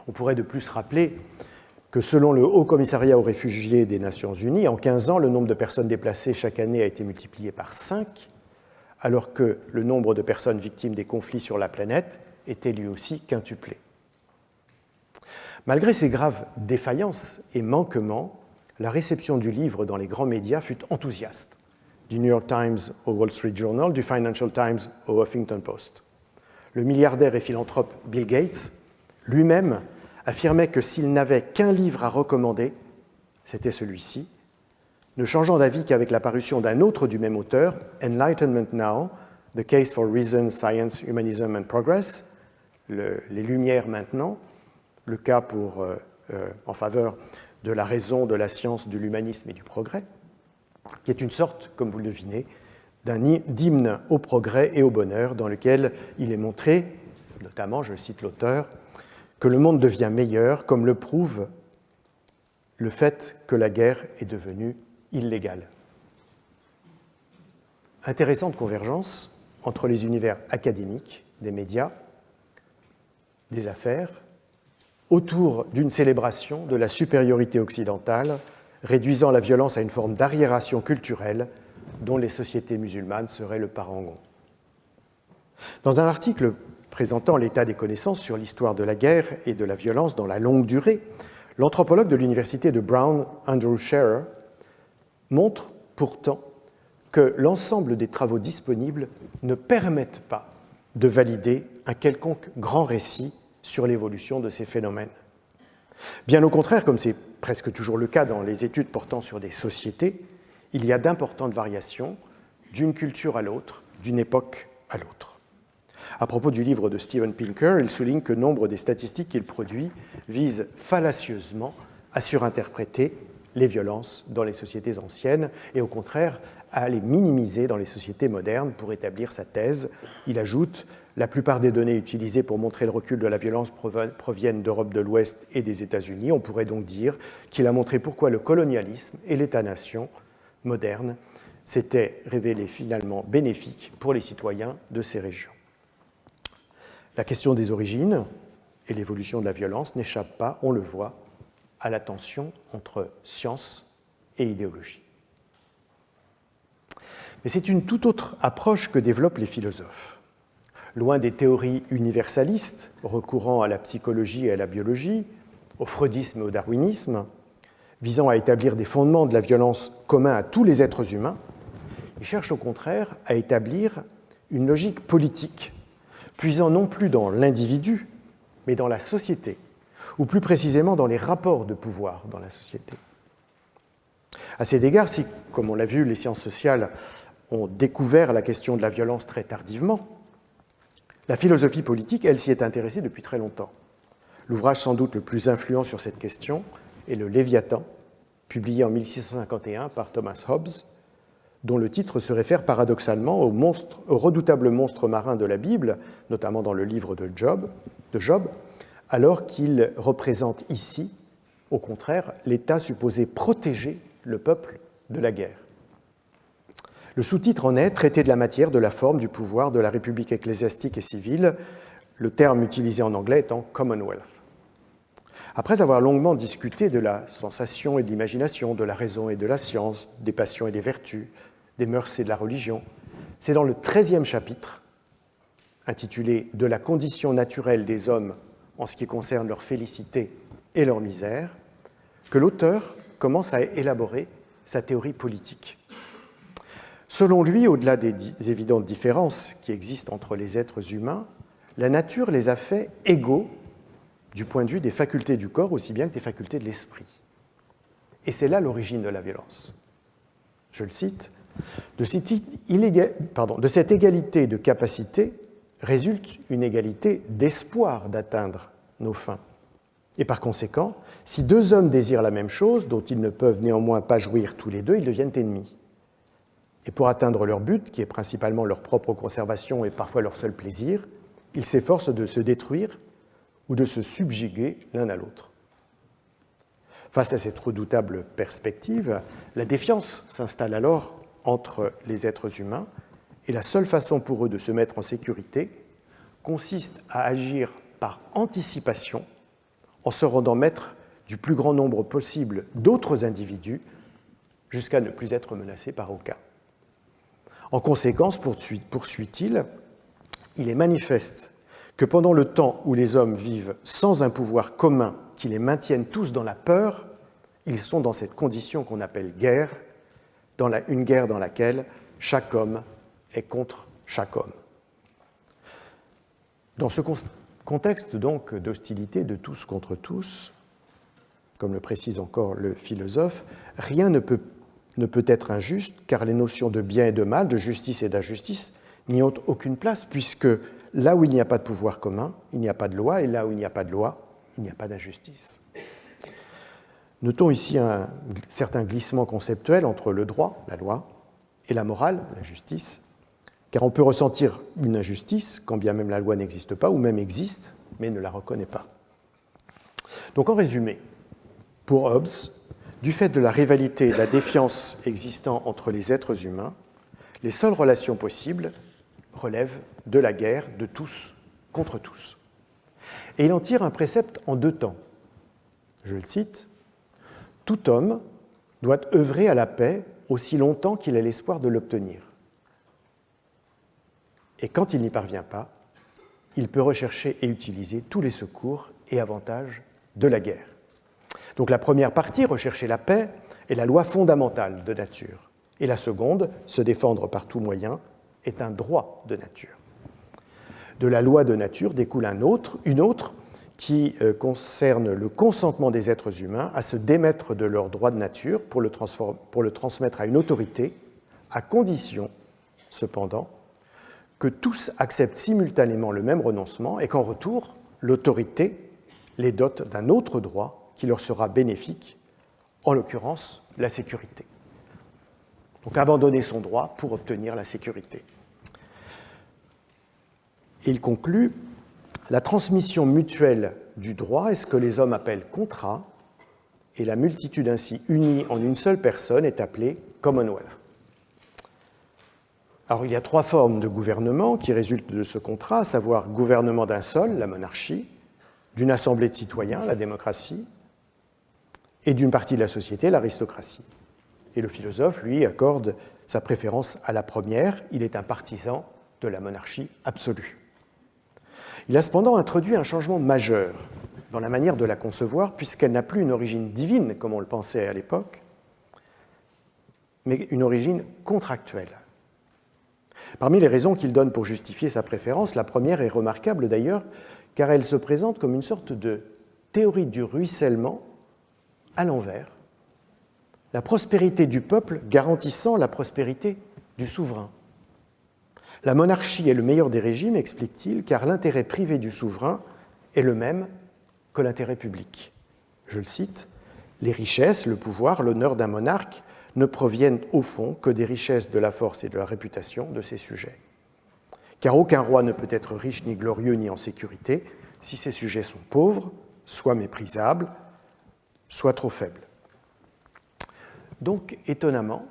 On pourrait de plus rappeler que selon le Haut Commissariat aux réfugiés des Nations Unies, en 15 ans, le nombre de personnes déplacées chaque année a été multiplié par 5, alors que le nombre de personnes victimes des conflits sur la planète était lui aussi quintuplé. Malgré ces graves défaillances et manquements, la réception du livre dans les grands médias fut enthousiaste, du New York Times au Wall Street Journal, du Financial Times au Huffington Post. Le milliardaire et philanthrope Bill Gates lui-même affirmait que s'il n'avait qu'un livre à recommander, c'était celui-ci, ne changeant d'avis qu'avec la parution d'un autre du même auteur, Enlightenment Now, The Case for Reason, Science, Humanism and Progress, les Lumières maintenant, le cas en faveur de la raison, de la science, de l'humanisme et du progrès, qui est une sorte, comme vous le devinez, d'hymne au progrès et au bonheur, dans lequel il est montré, notamment, je cite l'auteur, que le monde devient meilleur, comme le prouve le fait que la guerre est devenue illégale. Intéressante convergence entre les univers académiques, des médias, des affaires, autour d'une célébration de la supériorité occidentale, réduisant la violence à une forme d'arriération culturelle dont les sociétés musulmanes seraient le parangon. Dans un article présentant l'état des connaissances sur l'histoire de la guerre et de la violence dans la longue durée, l'anthropologue de l'université de Brown, Andrew Scherer, montre pourtant que l'ensemble des travaux disponibles ne permettent pas de valider un quelconque grand récit sur l'évolution de ces phénomènes. Bien au contraire, comme c'est presque toujours le cas dans les études portant sur des sociétés, il y a d'importantes variations d'une culture à l'autre, d'une époque à l'autre. À propos du livre de Steven Pinker, il souligne que nombre des statistiques qu'il produit visent fallacieusement à surinterpréter les violences dans les sociétés anciennes et au contraire à les minimiser dans les sociétés modernes pour établir sa thèse. Il ajoute « La plupart des données utilisées pour montrer le recul de la violence proviennent d'Europe de l'Ouest et des États-Unis. On pourrait donc dire qu'il a montré pourquoi le colonialisme et l'État-nation moderne s'étaient révélés finalement bénéfiques pour les citoyens de ces régions. » La question des origines et l'évolution de la violence n'échappe pas, on le voit, à la tension entre science et idéologie. Mais c'est une toute autre approche que développent les philosophes. Loin des théories universalistes recourant à la psychologie et à la biologie, au freudisme et au darwinisme, visant à établir des fondements de la violence communs à tous les êtres humains, ils cherchent au contraire à établir une logique politique, puisant non plus dans l'individu, mais dans la société, ou plus précisément dans les rapports de pouvoir dans la société. À cet égard, si, comme on l'a vu, les sciences sociales ont découvert la question de la violence très tardivement, la philosophie politique, elle, s'y est intéressée depuis très longtemps. L'ouvrage sans doute le plus influent sur cette question est le Léviathan, publié en 1651 par Thomas Hobbes, dont le titre se réfère paradoxalement au redoutable monstre marin de la Bible, notamment dans le livre de Job, alors qu'il représente ici, au contraire, l'État supposé protéger le peuple de la guerre. Le sous-titre en est « Traité de la matière, de la forme, du pouvoir, de la république ecclésiastique et civile », le terme utilisé en anglais étant « Commonwealth ». Après avoir longuement discuté de la sensation et de l'imagination, de la raison et de la science, des passions et des vertus, des mœurs et de la religion, c'est dans le 13e chapitre, intitulé « De la condition naturelle des hommes en ce qui concerne leur félicité et leur misère », que l'auteur commence à élaborer sa théorie politique. Selon lui, au-delà des évidentes différences qui existent entre les êtres humains, la nature les a fait égaux du point de vue des facultés du corps aussi bien que des facultés de l'esprit. Et c'est là l'origine de la violence. Je le cite, de cette égalité de capacité résulte une égalité d'espoir d'atteindre nos fins. Et par conséquent, si deux hommes désirent la même chose, dont ils ne peuvent néanmoins pas jouir tous les deux, ils deviennent ennemis. Et pour atteindre leur but, qui est principalement leur propre conservation et parfois leur seul plaisir, ils s'efforcent de se détruire ou de se subjuguer l'un à l'autre. Face à cette redoutable perspective, la défiance s'installe alors entre les êtres humains et la seule façon pour eux de se mettre en sécurité consiste à agir par anticipation en se rendant maître du plus grand nombre possible d'autres individus jusqu'à ne plus être menacés par aucun. En conséquence, poursuit-il, il est manifeste que pendant le temps où les hommes vivent sans un pouvoir commun qui les maintienne tous dans la peur, ils sont dans cette condition qu'on appelle guerre, une guerre dans laquelle chaque homme est contre chaque homme. Dans ce contexte donc d'hostilité de tous contre tous, comme le précise encore le philosophe, rien ne peut être injuste, car les notions de bien et de mal, de justice et d'injustice n'y ont aucune place, puisque là où il n'y a pas de pouvoir commun, il n'y a pas de loi, et là où il n'y a pas de loi, il n'y a pas d'injustice. Notons ici un certain glissement conceptuel entre le droit, la loi, et la morale, la justice, car on peut ressentir une injustice, quand bien même la loi n'existe pas, ou même existe, mais ne la reconnaît pas. Donc en résumé, pour Hobbes, du fait de la rivalité et de la défiance existant entre les êtres humains, les seules relations possibles relèvent de la guerre de tous contre tous. Et il en tire un précepte en deux temps. Je le cite, « Tout homme doit œuvrer à la paix aussi longtemps qu'il a l'espoir de l'obtenir. Et quand il n'y parvient pas, il peut rechercher et utiliser tous les secours et avantages de la guerre. » Donc la première partie, rechercher la paix, est la loi fondamentale de nature. Et la seconde, se défendre par tout moyen, est un droit de nature. De la loi de nature découle une autre qui concerne le consentement des êtres humains à se démettre de leurs droits de nature pour le transmettre à une autorité, à condition, cependant, que tous acceptent simultanément le même renoncement et qu'en retour, l'autorité les dote d'un autre droit qui leur sera bénéfique, en l'occurrence la sécurité. Donc abandonner son droit pour obtenir la sécurité. Et il conclut, la transmission mutuelle du droit est ce que les hommes appellent contrat, et la multitude ainsi unie en une seule personne est appelée Commonwealth. Alors il y a trois formes de gouvernement qui résultent de ce contrat, à savoir gouvernement d'un seul, la monarchie, d'une assemblée de citoyens, la démocratie, et d'une partie de la société, l'aristocratie. Et le philosophe, lui, accorde sa préférence à la première, il est un partisan de la monarchie absolue. Il a cependant introduit un changement majeur dans la manière de la concevoir, puisqu'elle n'a plus une origine divine, comme on le pensait à l'époque, mais une origine contractuelle. Parmi les raisons qu'il donne pour justifier sa préférence, la première est remarquable d'ailleurs, car elle se présente comme une sorte de théorie du ruissellement à l'envers, la prospérité du peuple garantissant la prospérité du souverain. La monarchie est le meilleur des régimes, explique-t-il, car l'intérêt privé du souverain est le même que l'intérêt public. Je le cite, « Les richesses, le pouvoir, l'honneur d'un monarque ne proviennent au fond que des richesses de la force et de la réputation de ses sujets. Car aucun roi ne peut être riche ni glorieux ni en sécurité si ses sujets sont pauvres, soit méprisables, soit trop faibles. » Donc, étonnamment,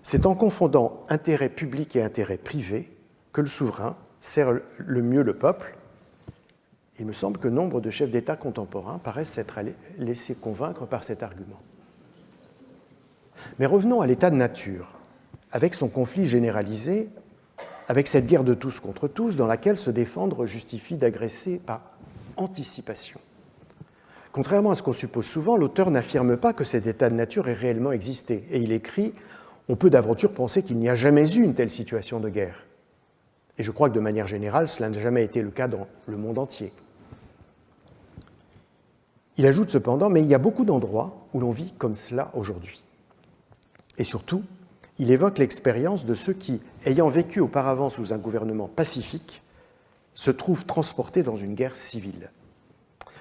c'est en confondant intérêt public et intérêt privé que le souverain sert le mieux le peuple. Il me semble que nombre de chefs d'État contemporains paraissent s'être laissés convaincre par cet argument. Mais revenons à l'état de nature, avec son conflit généralisé, avec cette guerre de tous contre tous dans laquelle se défendre justifie d'agresser par anticipation. Contrairement à ce qu'on suppose souvent, l'auteur n'affirme pas que cet état de nature ait réellement existé. Et il écrit « On peut d'aventure penser qu'il n'y a jamais eu une telle situation de guerre. » Et je crois que de manière générale, cela n'a jamais été le cas dans le monde entier. Il ajoute cependant, mais il y a beaucoup d'endroits où l'on vit comme cela aujourd'hui. Et surtout, il évoque l'expérience de ceux qui, ayant vécu auparavant sous un gouvernement pacifique, se trouvent transportés dans une guerre civile.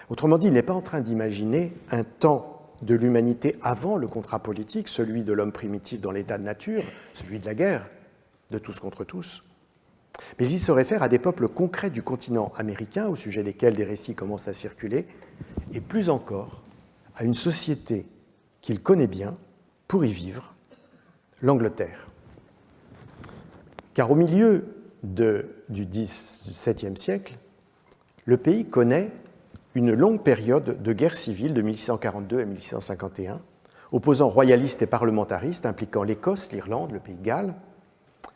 Autrement dit, il n'est pas en train d'imaginer un temps de l'humanité avant le contrat politique, celui de l'homme primitif dans l'état de nature, celui de la guerre, de tous contre tous. Mais il se réfère à des peuples concrets du continent américain, au sujet desquels des récits commencent à circuler, et plus encore, à une société qu'il connaît bien pour y vivre, l'Angleterre. Car au milieu du XVIIe siècle, le pays connaît une longue période de guerre civile de 1642 à 1651, opposant royalistes et parlementaristes, impliquant l'Écosse, l'Irlande, le Pays de Galles,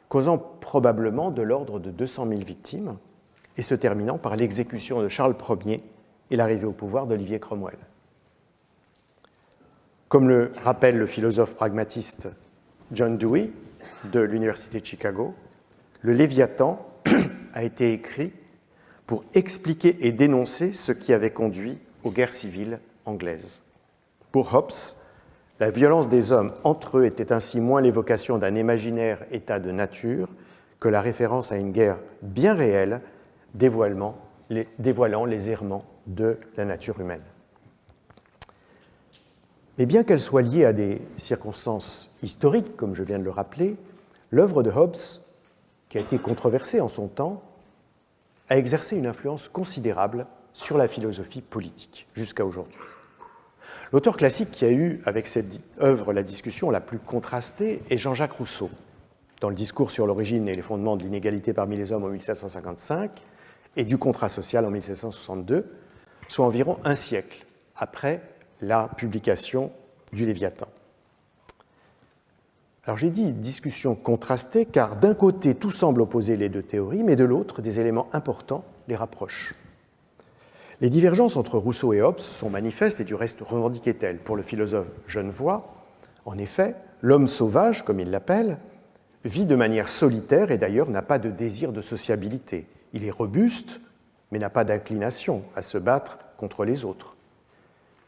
causant probablement de l'ordre de 200 000 victimes et se terminant par l'exécution de Charles Ier et l'arrivée au pouvoir d'Olivier Cromwell. Comme le rappelle le philosophe pragmatiste John Dewey de l'Université de Chicago, le Léviathan a été écrit pour expliquer et dénoncer ce qui avait conduit aux guerres civiles anglaises. Pour Hobbes, la violence des hommes entre eux était ainsi moins l'évocation d'un imaginaire état de nature que la référence à une guerre bien réelle dévoilant les errements de la nature humaine. Mais bien qu'elle soit liée à des circonstances historiques, comme je viens de le rappeler, l'œuvre de Hobbes, qui a été controversée en son temps, a exercé une influence considérable sur la philosophie politique jusqu'à aujourd'hui. L'auteur classique qui a eu avec cette œuvre la discussion la plus contrastée est Jean-Jacques Rousseau, dans le discours sur l'origine et les fondements de l'inégalité parmi les hommes en 1755 et du contrat social en 1762, soit environ un siècle après la publication du Léviathan. Alors j'ai dit discussion contrastée car d'un côté tout semble opposer les deux théories, mais de l'autre des éléments importants les rapprochent. Les divergences entre Rousseau et Hobbes sont manifestes et du reste revendiquées telles. Pour le philosophe genevois, en effet, l'homme sauvage, comme il l'appelle, vit de manière solitaire et d'ailleurs n'a pas de désir de sociabilité. Il est robuste, mais n'a pas d'inclination à se battre contre les autres.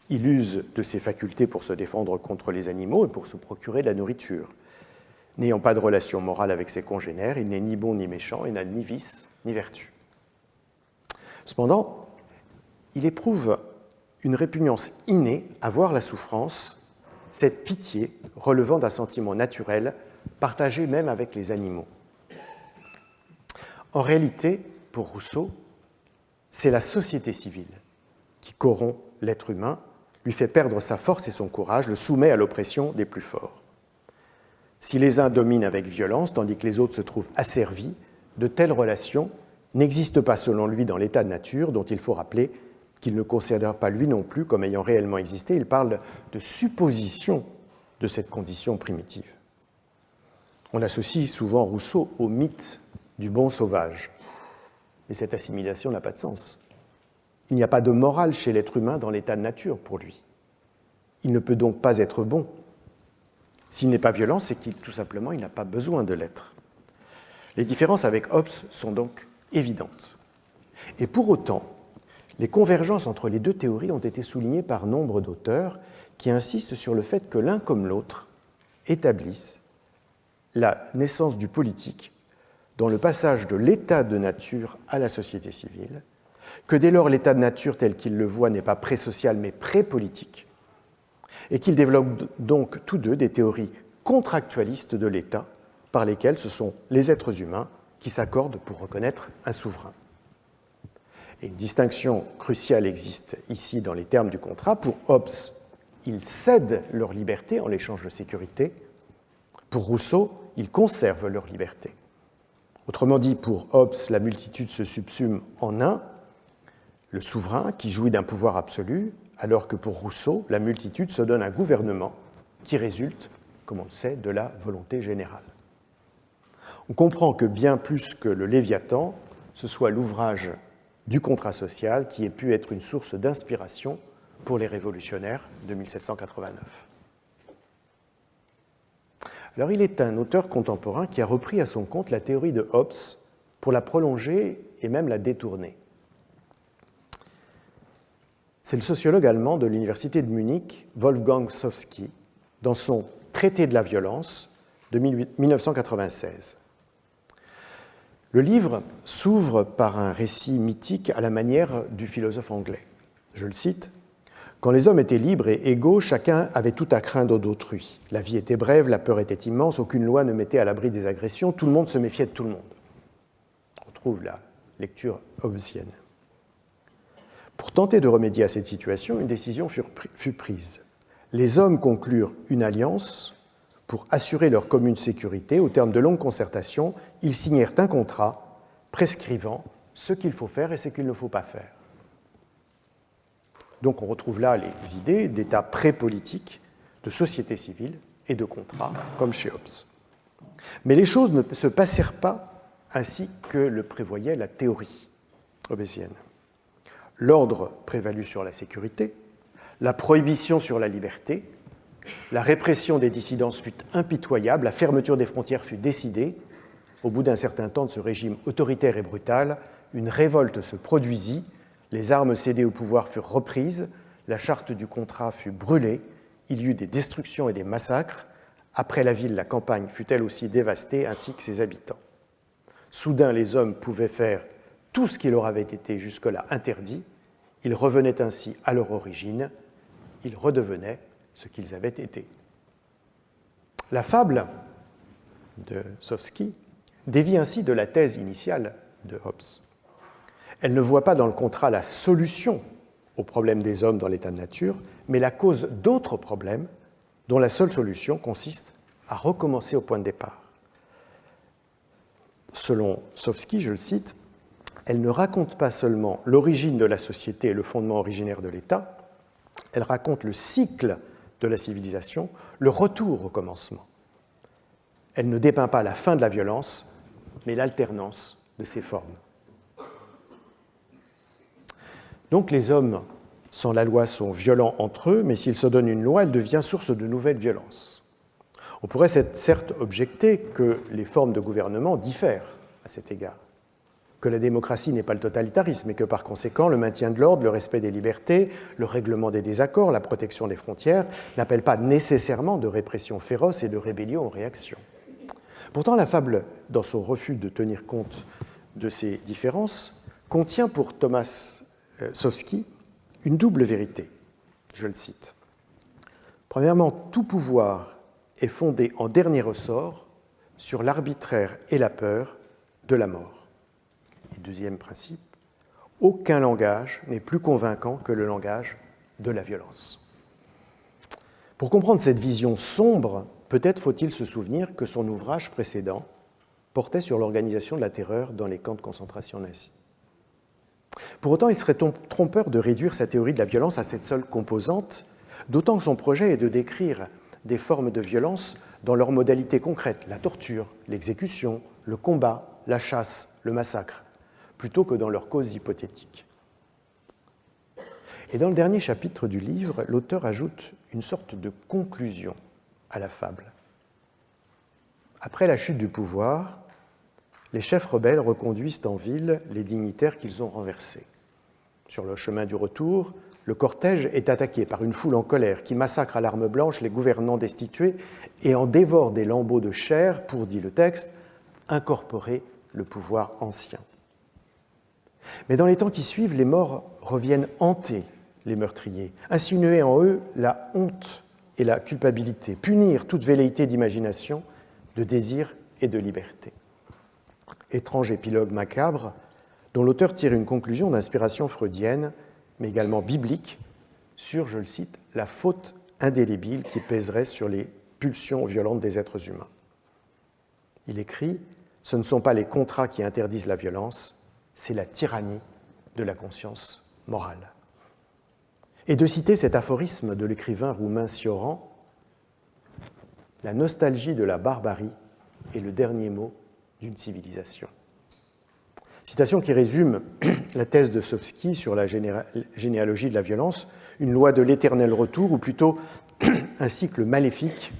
Il use de ses facultés pour se défendre contre les animaux et pour se procurer de la nourriture. N'ayant pas de relation morale avec ses congénères, il n'est ni bon ni méchant et n'a ni vice ni vertu. Cependant, il éprouve une répugnance innée à voir la souffrance, cette pitié relevant d'un sentiment naturel partagé même avec les animaux. En réalité, pour Rousseau, c'est la société civile qui corrompt l'être humain, lui fait perdre sa force et son courage, le soumet à l'oppression des plus forts. Si les uns dominent avec violence, tandis que les autres se trouvent asservis, de telles relations n'existent pas selon lui dans l'état de nature, dont il faut rappeler qu'il ne considère pas lui non plus comme ayant réellement existé. Il parle de supposition de cette condition primitive. On associe souvent Rousseau au mythe du bon sauvage, mais cette assimilation n'a pas de sens. Il n'y a pas de morale chez l'être humain dans l'état de nature pour lui. Il ne peut donc pas être bon. S'il n'est pas violent, c'est qu'il tout simplement il n'a pas besoin de l'être. Les différences avec Hobbes sont donc évidentes. Et pour autant, les convergences entre les deux théories ont été soulignées par nombre d'auteurs qui insistent sur le fait que l'un comme l'autre établissent la naissance du politique dans le passage de l'état de nature à la société civile, que dès lors l'état de nature tel qu'il le voit n'est pas pré-social mais pré-politique, et qu'ils développent donc tous deux des théories contractualistes de l'État par lesquelles ce sont les êtres humains qui s'accordent pour reconnaître un souverain. Et une distinction cruciale existe ici dans les termes du contrat. Pour Hobbes, ils cèdent leur liberté en l'échange de sécurité. Pour Rousseau, ils conservent leur liberté. Autrement dit, pour Hobbes, la multitude se subsume en un, le souverain qui jouit d'un pouvoir absolu, alors que pour Rousseau, la multitude se donne un gouvernement qui résulte, comme on le sait, de la volonté générale. On comprend que bien plus que le Léviathan, ce soit l'ouvrage du contrat social qui ait pu être une source d'inspiration pour les révolutionnaires de 1789. Alors il est un auteur contemporain qui a repris à son compte la théorie de Hobbes pour la prolonger et même la détourner. C'est le sociologue allemand de l'université de Munich, Wolfgang Sofsky, dans son Traité de la violence de 1996. Le livre s'ouvre par un récit mythique à la manière du philosophe anglais. Je le cite. « Quand les hommes étaient libres et égaux, chacun avait tout à craindre d'autrui. La vie était brève, la peur était immense, aucune loi ne mettait à l'abri des agressions, tout le monde se méfiait de tout le monde. » On retrouve la lecture hobbesienne. Pour tenter de remédier à cette situation, une décision fut prise. Les hommes conclurent une alliance pour assurer leur commune sécurité. Au terme de longues concertations, ils signèrent un contrat prescrivant ce qu'il faut faire et ce qu'il ne faut pas faire. Donc on retrouve là les idées d'état pré-politique, de société civile et de contrat, comme chez Hobbes. Mais les choses ne se passèrent pas ainsi que le prévoyait la théorie hobbesienne. L'ordre prévalut sur la sécurité, la prohibition sur la liberté, la répression des dissidences fut impitoyable, la fermeture des frontières fut décidée. Au bout d'un certain temps de ce régime autoritaire et brutal, une révolte se produisit, les armes cédées au pouvoir furent reprises, la charte du contrat fut brûlée, il y eut des destructions et des massacres. Après la ville, la campagne fut elle aussi dévastée, ainsi que ses habitants. Soudain, les hommes pouvaient faire tout ce qui leur avait été jusque-là interdit. Ils revenaient ainsi à leur origine, ils redevenaient ce qu'ils avaient été. La fable de Sofsky dévie ainsi de la thèse initiale de Hobbes. Elle ne voit pas dans le contrat la solution aux problèmes des hommes dans l'état de nature, mais la cause d'autres problèmes dont la seule solution consiste à recommencer au point de départ. Selon Sofsky, je le cite, elle ne raconte pas seulement l'origine de la société et le fondement originaire de l'État, elle raconte le cycle de la civilisation, le retour au commencement. Elle ne dépeint pas la fin de la violence, mais l'alternance de ses formes. Donc les hommes, sans la loi, sont violents entre eux, mais s'ils se donnent une loi, elle devient source de nouvelles violences. On pourrait certes objecter que les formes de gouvernement diffèrent à cet égard, que la démocratie n'est pas le totalitarisme et que par conséquent le maintien de l'ordre, le respect des libertés, le règlement des désaccords, la protection des frontières n'appellent pas nécessairement de répression féroce et de rébellion en réaction. Pourtant, la fable, dans son refus de tenir compte de ces différences, contient pour Thomas Sofsky une double vérité. Je le cite. Premièrement, tout pouvoir est fondé en dernier ressort sur l'arbitraire et la peur de la mort. Et deuxième principe, aucun langage n'est plus convaincant que le langage de la violence. Pour comprendre cette vision sombre, peut-être faut-il se souvenir que son ouvrage précédent portait sur l'organisation de la terreur dans les camps de concentration nazis. Pour autant, il serait trompeur de réduire sa théorie de la violence à cette seule composante, d'autant que son projet est de décrire des formes de violence dans leurs modalités concrètes, la torture, l'exécution, le combat, la chasse, le massacre, plutôt que dans leurs causes hypothétiques. Et dans le dernier chapitre du livre, l'auteur ajoute une sorte de conclusion à la fable. Après la chute du pouvoir, les chefs rebelles reconduisent en ville les dignitaires qu'ils ont renversés. Sur le chemin du retour, le cortège est attaqué par une foule en colère qui massacre à l'arme blanche les gouvernants destitués et en dévore des lambeaux de chair pour, dit le texte, incorporer le pouvoir ancien. Mais dans les temps qui suivent, les morts reviennent hanter les meurtriers, insinuer en eux la honte et la culpabilité, punir toute velléité d'imagination, de désir et de liberté. Étrange épilogue macabre, dont l'auteur tire une conclusion d'inspiration freudienne, mais également biblique, sur, je le cite, la faute indélébile qui pèserait sur les pulsions violentes des êtres humains. Il écrit « Ce ne sont pas les contrats qui interdisent la violence, c'est la tyrannie de la conscience morale. » Et de citer cet aphorisme de l'écrivain roumain Cioran, « La nostalgie de la barbarie est le dernier mot d'une civilisation. » Citation qui résume la thèse de Sofsky sur la généalogie de la violence, une loi de l'éternel retour, ou plutôt un cycle maléfique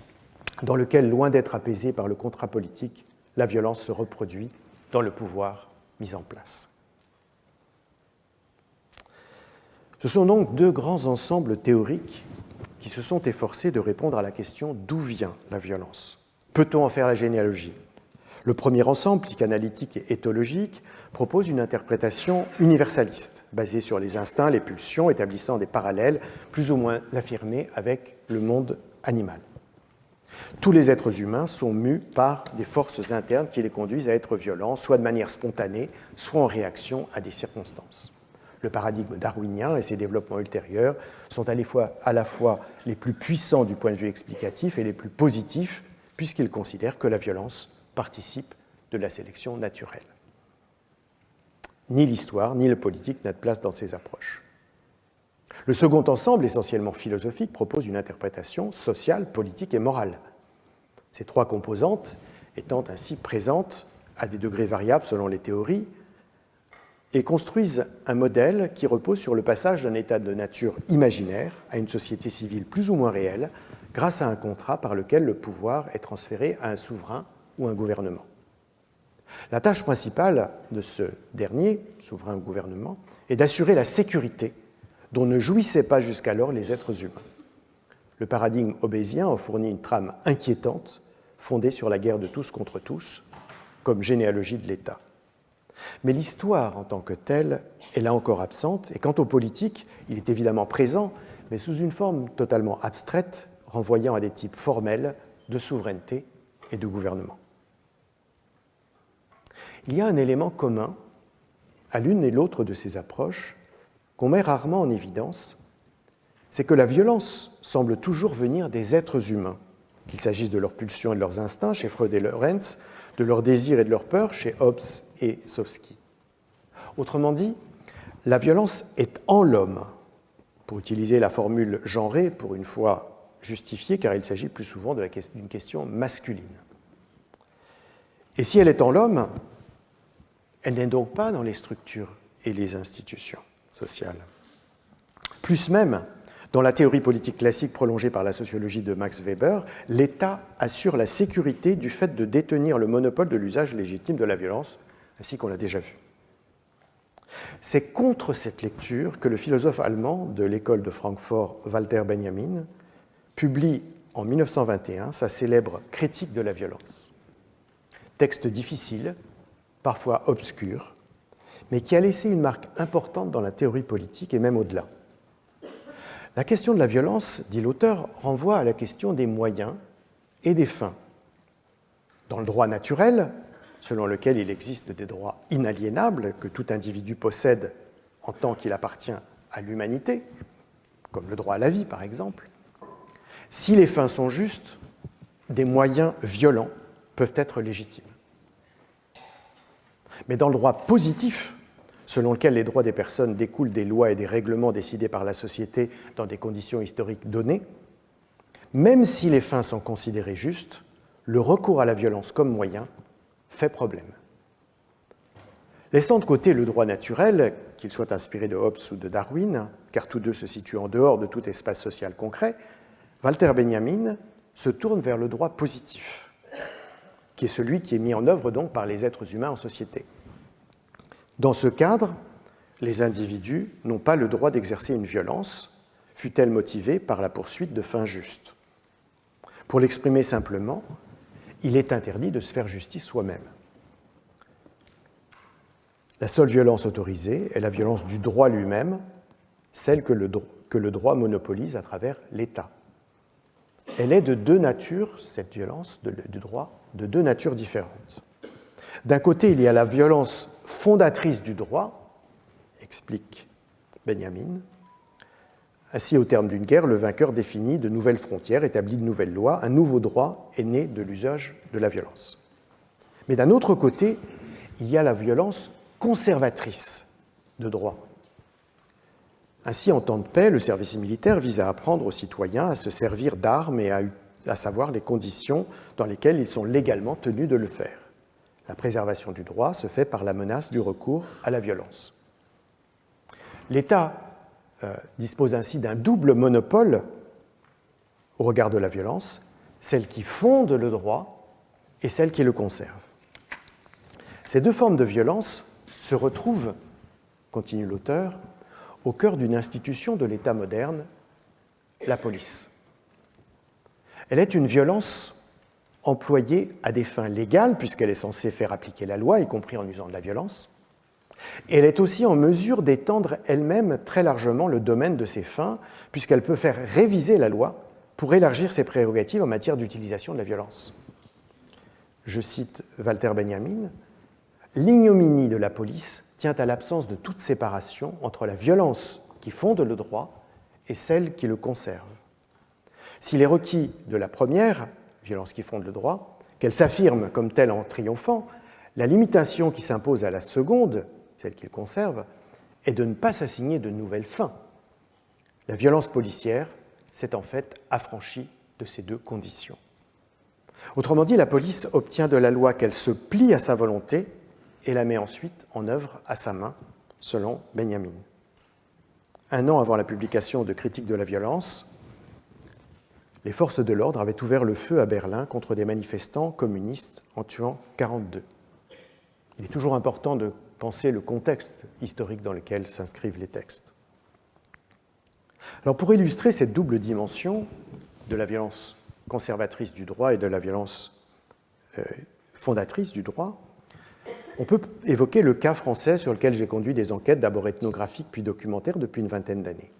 dans lequel, loin d'être apaisé par le contrat politique, la violence se reproduit dans le pouvoir mis en place. Ce sont donc deux grands ensembles théoriques qui se sont efforcés de répondre à la question d'où vient la violence. Peut-on en faire la généalogie? Le premier ensemble, psychanalytique et éthologique, propose une interprétation universaliste, basée sur les instincts, les pulsions, établissant des parallèles plus ou moins affirmés avec le monde animal. Tous les êtres humains sont mus par des forces internes qui les conduisent à être violents, soit de manière spontanée, soit en réaction à des circonstances. Le paradigme darwinien et ses développements ultérieurs sont à la fois les plus puissants du point de vue explicatif et les plus positifs, puisqu'ils considèrent que la violence participe de la sélection naturelle. Ni l'histoire, ni le politique n'a de place dans ces approches. Le second ensemble, essentiellement philosophique, propose une interprétation sociale, politique et morale. Ces trois composantes étant ainsi présentes à des degrés variables selon les théories et construisent un modèle qui repose sur le passage d'un état de nature imaginaire à une société civile plus ou moins réelle grâce à un contrat par lequel le pouvoir est transféré à un souverain ou un gouvernement. La tâche principale de ce dernier, souverain ou gouvernement, est d'assurer la sécurité dont ne jouissaient pas jusqu'alors les êtres humains. Le paradigme hobbésien en fournit une trame inquiétante, fondée sur la guerre de tous contre tous, comme généalogie de l'État. Mais l'histoire en tant que telle est là encore absente, et quant au politique, il est évidemment présent, mais sous une forme totalement abstraite, renvoyant à des types formels de souveraineté et de gouvernement. Il y a un élément commun à l'une et l'autre de ces approches qu'on met rarement en évidence, c'est que la violence semble toujours venir des êtres humains, qu'il s'agisse de leurs pulsions et de leurs instincts chez Freud et Lorenz, de leurs désirs et de leurs peurs chez Hobbes et Sofsky. Autrement dit, la violence est en l'homme, pour utiliser la formule genrée, pour une fois justifiée, car il s'agit plus souvent d'une question masculine. Et si elle est en l'homme, elle n'est donc pas dans les structures et les institutions sociales. Plus même, dans la théorie politique classique prolongée par la sociologie de Max Weber, l'État assure la sécurité du fait de détenir le monopole de l'usage légitime de la violence, ainsi qu'on l'a déjà vu. C'est contre cette lecture que le philosophe allemand de l'école de Francfort, Walter Benjamin, publie en 1921 sa célèbre Critique de la violence. Texte difficile, parfois obscur, mais qui a laissé une marque importante dans la théorie politique et même au-delà. La question de la violence, dit l'auteur, renvoie à la question des moyens et des fins. Dans le droit naturel, selon lequel il existe des droits inaliénables que tout individu possède en tant qu'il appartient à l'humanité, comme le droit à la vie par exemple, si les fins sont justes, des moyens violents peuvent être légitimes. Mais dans le droit positif, selon lequel les droits des personnes découlent des lois et des règlements décidés par la société dans des conditions historiques données, même si les fins sont considérées justes, le recours à la violence comme moyen fait problème. Laissant de côté le droit naturel, qu'il soit inspiré de Hobbes ou de Darwin, car tous deux se situent en dehors de tout espace social concret, Walter Benjamin se tourne vers le droit positif, qui est celui qui est mis en œuvre donc par les êtres humains en société. Dans ce cadre, les individus n'ont pas le droit d'exercer une violence, fût-elle motivée par la poursuite de fins justes. Pour l'exprimer simplement, il est interdit de se faire justice soi-même. La seule violence autorisée est la violence du droit lui-même, celle que le droit monopolise à travers l'État. Elle est de deux natures, cette violence du droit, de deux natures différentes. D'un côté, il y a la violence fondatrice du droit, explique Benjamin. Ainsi, au terme d'une guerre, le vainqueur définit de nouvelles frontières, établit de nouvelles lois, un nouveau droit est né de l'usage de la violence. Mais d'un autre côté, il y a la violence conservatrice de droit. Ainsi, en temps de paix, le service militaire vise à apprendre aux citoyens à se servir d'armes et à savoir les conditions dans lesquelles ils sont légalement tenus de le faire. La préservation du droit se fait par la menace du recours à la violence. L'État dispose ainsi d'un double monopole au regard de la violence, celle qui fonde le droit et celle qui le conserve. Ces deux formes de violence se retrouvent, continue l'auteur, au cœur d'une institution de l'État moderne, la police. Elle est une violence employée à des fins légales, puisqu'elle est censée faire appliquer la loi, y compris en usant de la violence. Et elle est aussi en mesure d'étendre elle-même très largement le domaine de ses fins, puisqu'elle peut faire réviser la loi pour élargir ses prérogatives en matière d'utilisation de la violence. Je cite Walter Benjamin, « L'ignominie de la police tient à l'absence de toute séparation entre la violence qui fonde le droit et celle qui le conserve. S'il est requis de la première, violence qui fonde le droit, qu'elle s'affirme comme telle en triomphant, la limitation qui s'impose à la seconde, celle qu'il conserve, est de ne pas s'assigner de nouvelles fins. La violence policière s'est en fait affranchie de ces deux conditions. » Autrement dit, la police obtient de la loi qu'elle se plie à sa volonté et la met ensuite en œuvre à sa main, selon Benjamin. Un an avant la publication de Critique de la violence, les forces de l'ordre avaient ouvert le feu à Berlin contre des manifestants communistes en tuant 42. Il est toujours important de penser le contexte historique dans lequel s'inscrivent les textes. Alors, pour illustrer cette double dimension de la violence conservatrice du droit et de la violence fondatrice du droit, on peut évoquer le cas français sur lequel j'ai conduit des enquêtes d'abord ethnographiques puis documentaires depuis une vingtaine d'années.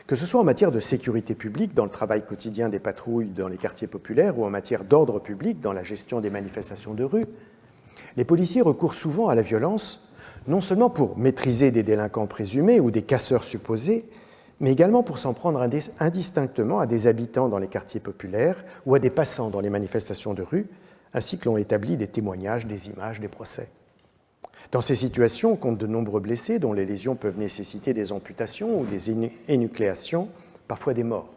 Que ce soit en matière de sécurité publique, dans le travail quotidien des patrouilles dans les quartiers populaires, ou en matière d'ordre public, dans la gestion des manifestations de rue, les policiers recourent souvent à la violence, non seulement pour maîtriser des délinquants présumés ou des casseurs supposés, mais également pour s'en prendre indistinctement à des habitants dans les quartiers populaires ou à des passants dans les manifestations de rue, ainsi que l'ont établi des témoignages, des images, des procès. Dans ces situations, on compte de nombreux blessés dont les lésions peuvent nécessiter des amputations ou des énucléations, parfois des morts.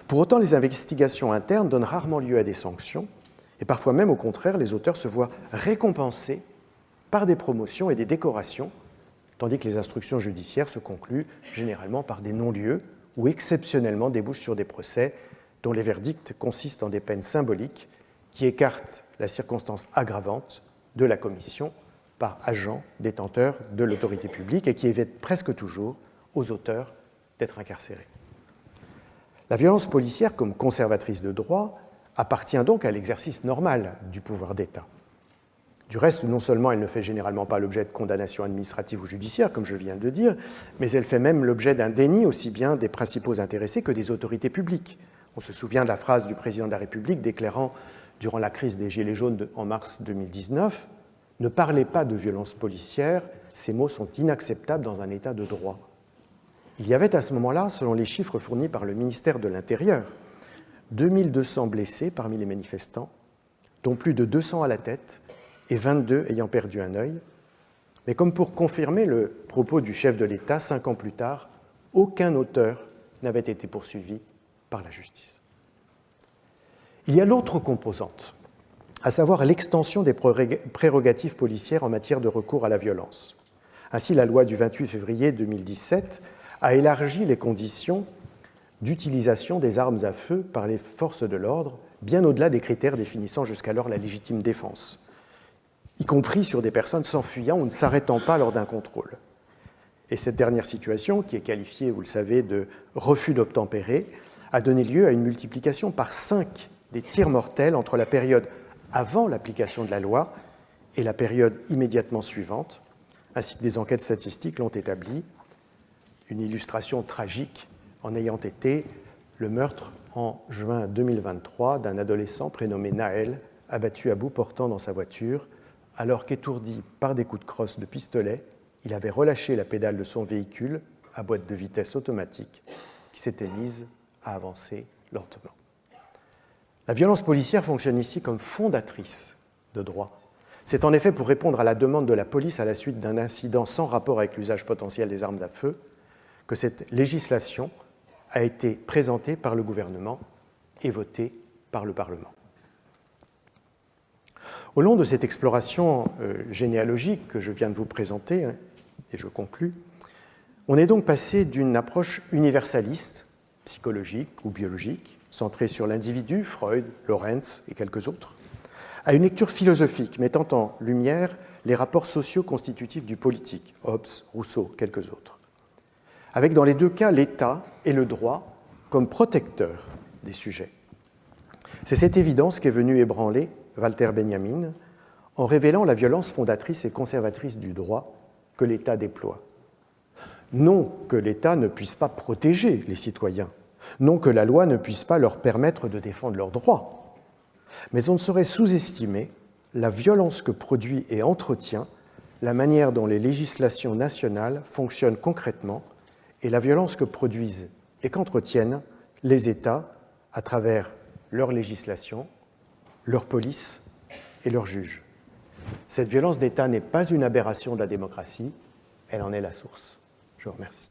Pour autant, les investigations internes donnent rarement lieu à des sanctions, et parfois même, au contraire, les auteurs se voient récompensés par des promotions et des décorations, tandis que les instructions judiciaires se concluent généralement par des non-lieux ou exceptionnellement débouchent sur des procès dont les verdicts consistent en des peines symboliques qui écartent la circonstance aggravante de la commission par agents détenteurs de l'autorité publique et qui évitent presque toujours aux auteurs d'être incarcérés. La violence policière, comme conservatrice de droit, appartient donc à l'exercice normal du pouvoir d'État. Du reste, non seulement elle ne fait généralement pas l'objet de condamnations administratives ou judiciaires, comme je viens de le dire, mais elle fait même l'objet d'un déni aussi bien des principaux intéressés que des autorités publiques. On se souvient de la phrase du président de la République déclarant durant la crise des Gilets jaunes en mars 2019 « Ne parlez pas de violence policière, ces mots sont inacceptables dans un État de droit ». Il y avait à ce moment-là, selon les chiffres fournis par le ministère de l'Intérieur, 2200 blessés parmi les manifestants, dont plus de 200 à la tête et 22 ayant perdu un œil. Mais comme pour confirmer le propos du chef de l'État, 5 ans plus tard, aucun auteur n'avait été poursuivi par la justice. Il y a l'autre composante, à savoir l'extension des prérogatives policières en matière de recours à la violence. Ainsi, la loi du 28 février 2017 a élargi les conditions d'utilisation des armes à feu par les forces de l'ordre, bien au-delà des critères définissant jusqu'alors la légitime défense, y compris sur des personnes s'enfuyant ou ne s'arrêtant pas lors d'un contrôle. Et cette dernière situation, qui est qualifiée, vous le savez, de refus d'obtempérer, a donné lieu à une multiplication par 5 des tirs mortels entre la période avant l'application de la loi et la période immédiatement suivante, ainsi que des enquêtes statistiques l'ont établi. Une illustration tragique en ayant été le meurtre en juin 2023 d'un adolescent prénommé Naël, abattu à bout portant dans sa voiture, alors qu'étourdi par des coups de crosse de pistolet, il avait relâché la pédale de son véhicule à boîte de vitesse automatique qui s'était mise à avancer lentement. La violence policière fonctionne ici comme fondatrice de droit. C'est en effet pour répondre à la demande de la police à la suite d'un incident sans rapport avec l'usage potentiel des armes à feu que cette législation a été présentée par le gouvernement et votée par le Parlement. Au long de cette exploration généalogique que je viens de vous présenter, et je conclus, on est donc passé d'une approche universaliste, psychologique ou biologique, centrée sur l'individu, Freud, Lorenz et quelques autres, à une lecture philosophique mettant en lumière les rapports sociaux constitutifs du politique, Hobbes, Rousseau, quelques autres. avec dans les deux cas l'État et le droit comme protecteurs des sujets. C'est cette évidence qu'est venue ébranler Walter Benjamin en révélant la violence fondatrice et conservatrice du droit que l'État déploie. Non que l'État ne puisse pas protéger les citoyens, non que la loi ne puisse pas leur permettre de défendre leurs droits, mais on ne saurait sous-estimer la violence que produit et entretient la manière dont les législations nationales fonctionnent concrètement et la violence que produisent et qu'entretiennent les États à travers leur législation, leur police et leurs juges. Cette violence d'État n'est pas une aberration de la démocratie, elle en est la source. Je vous remercie.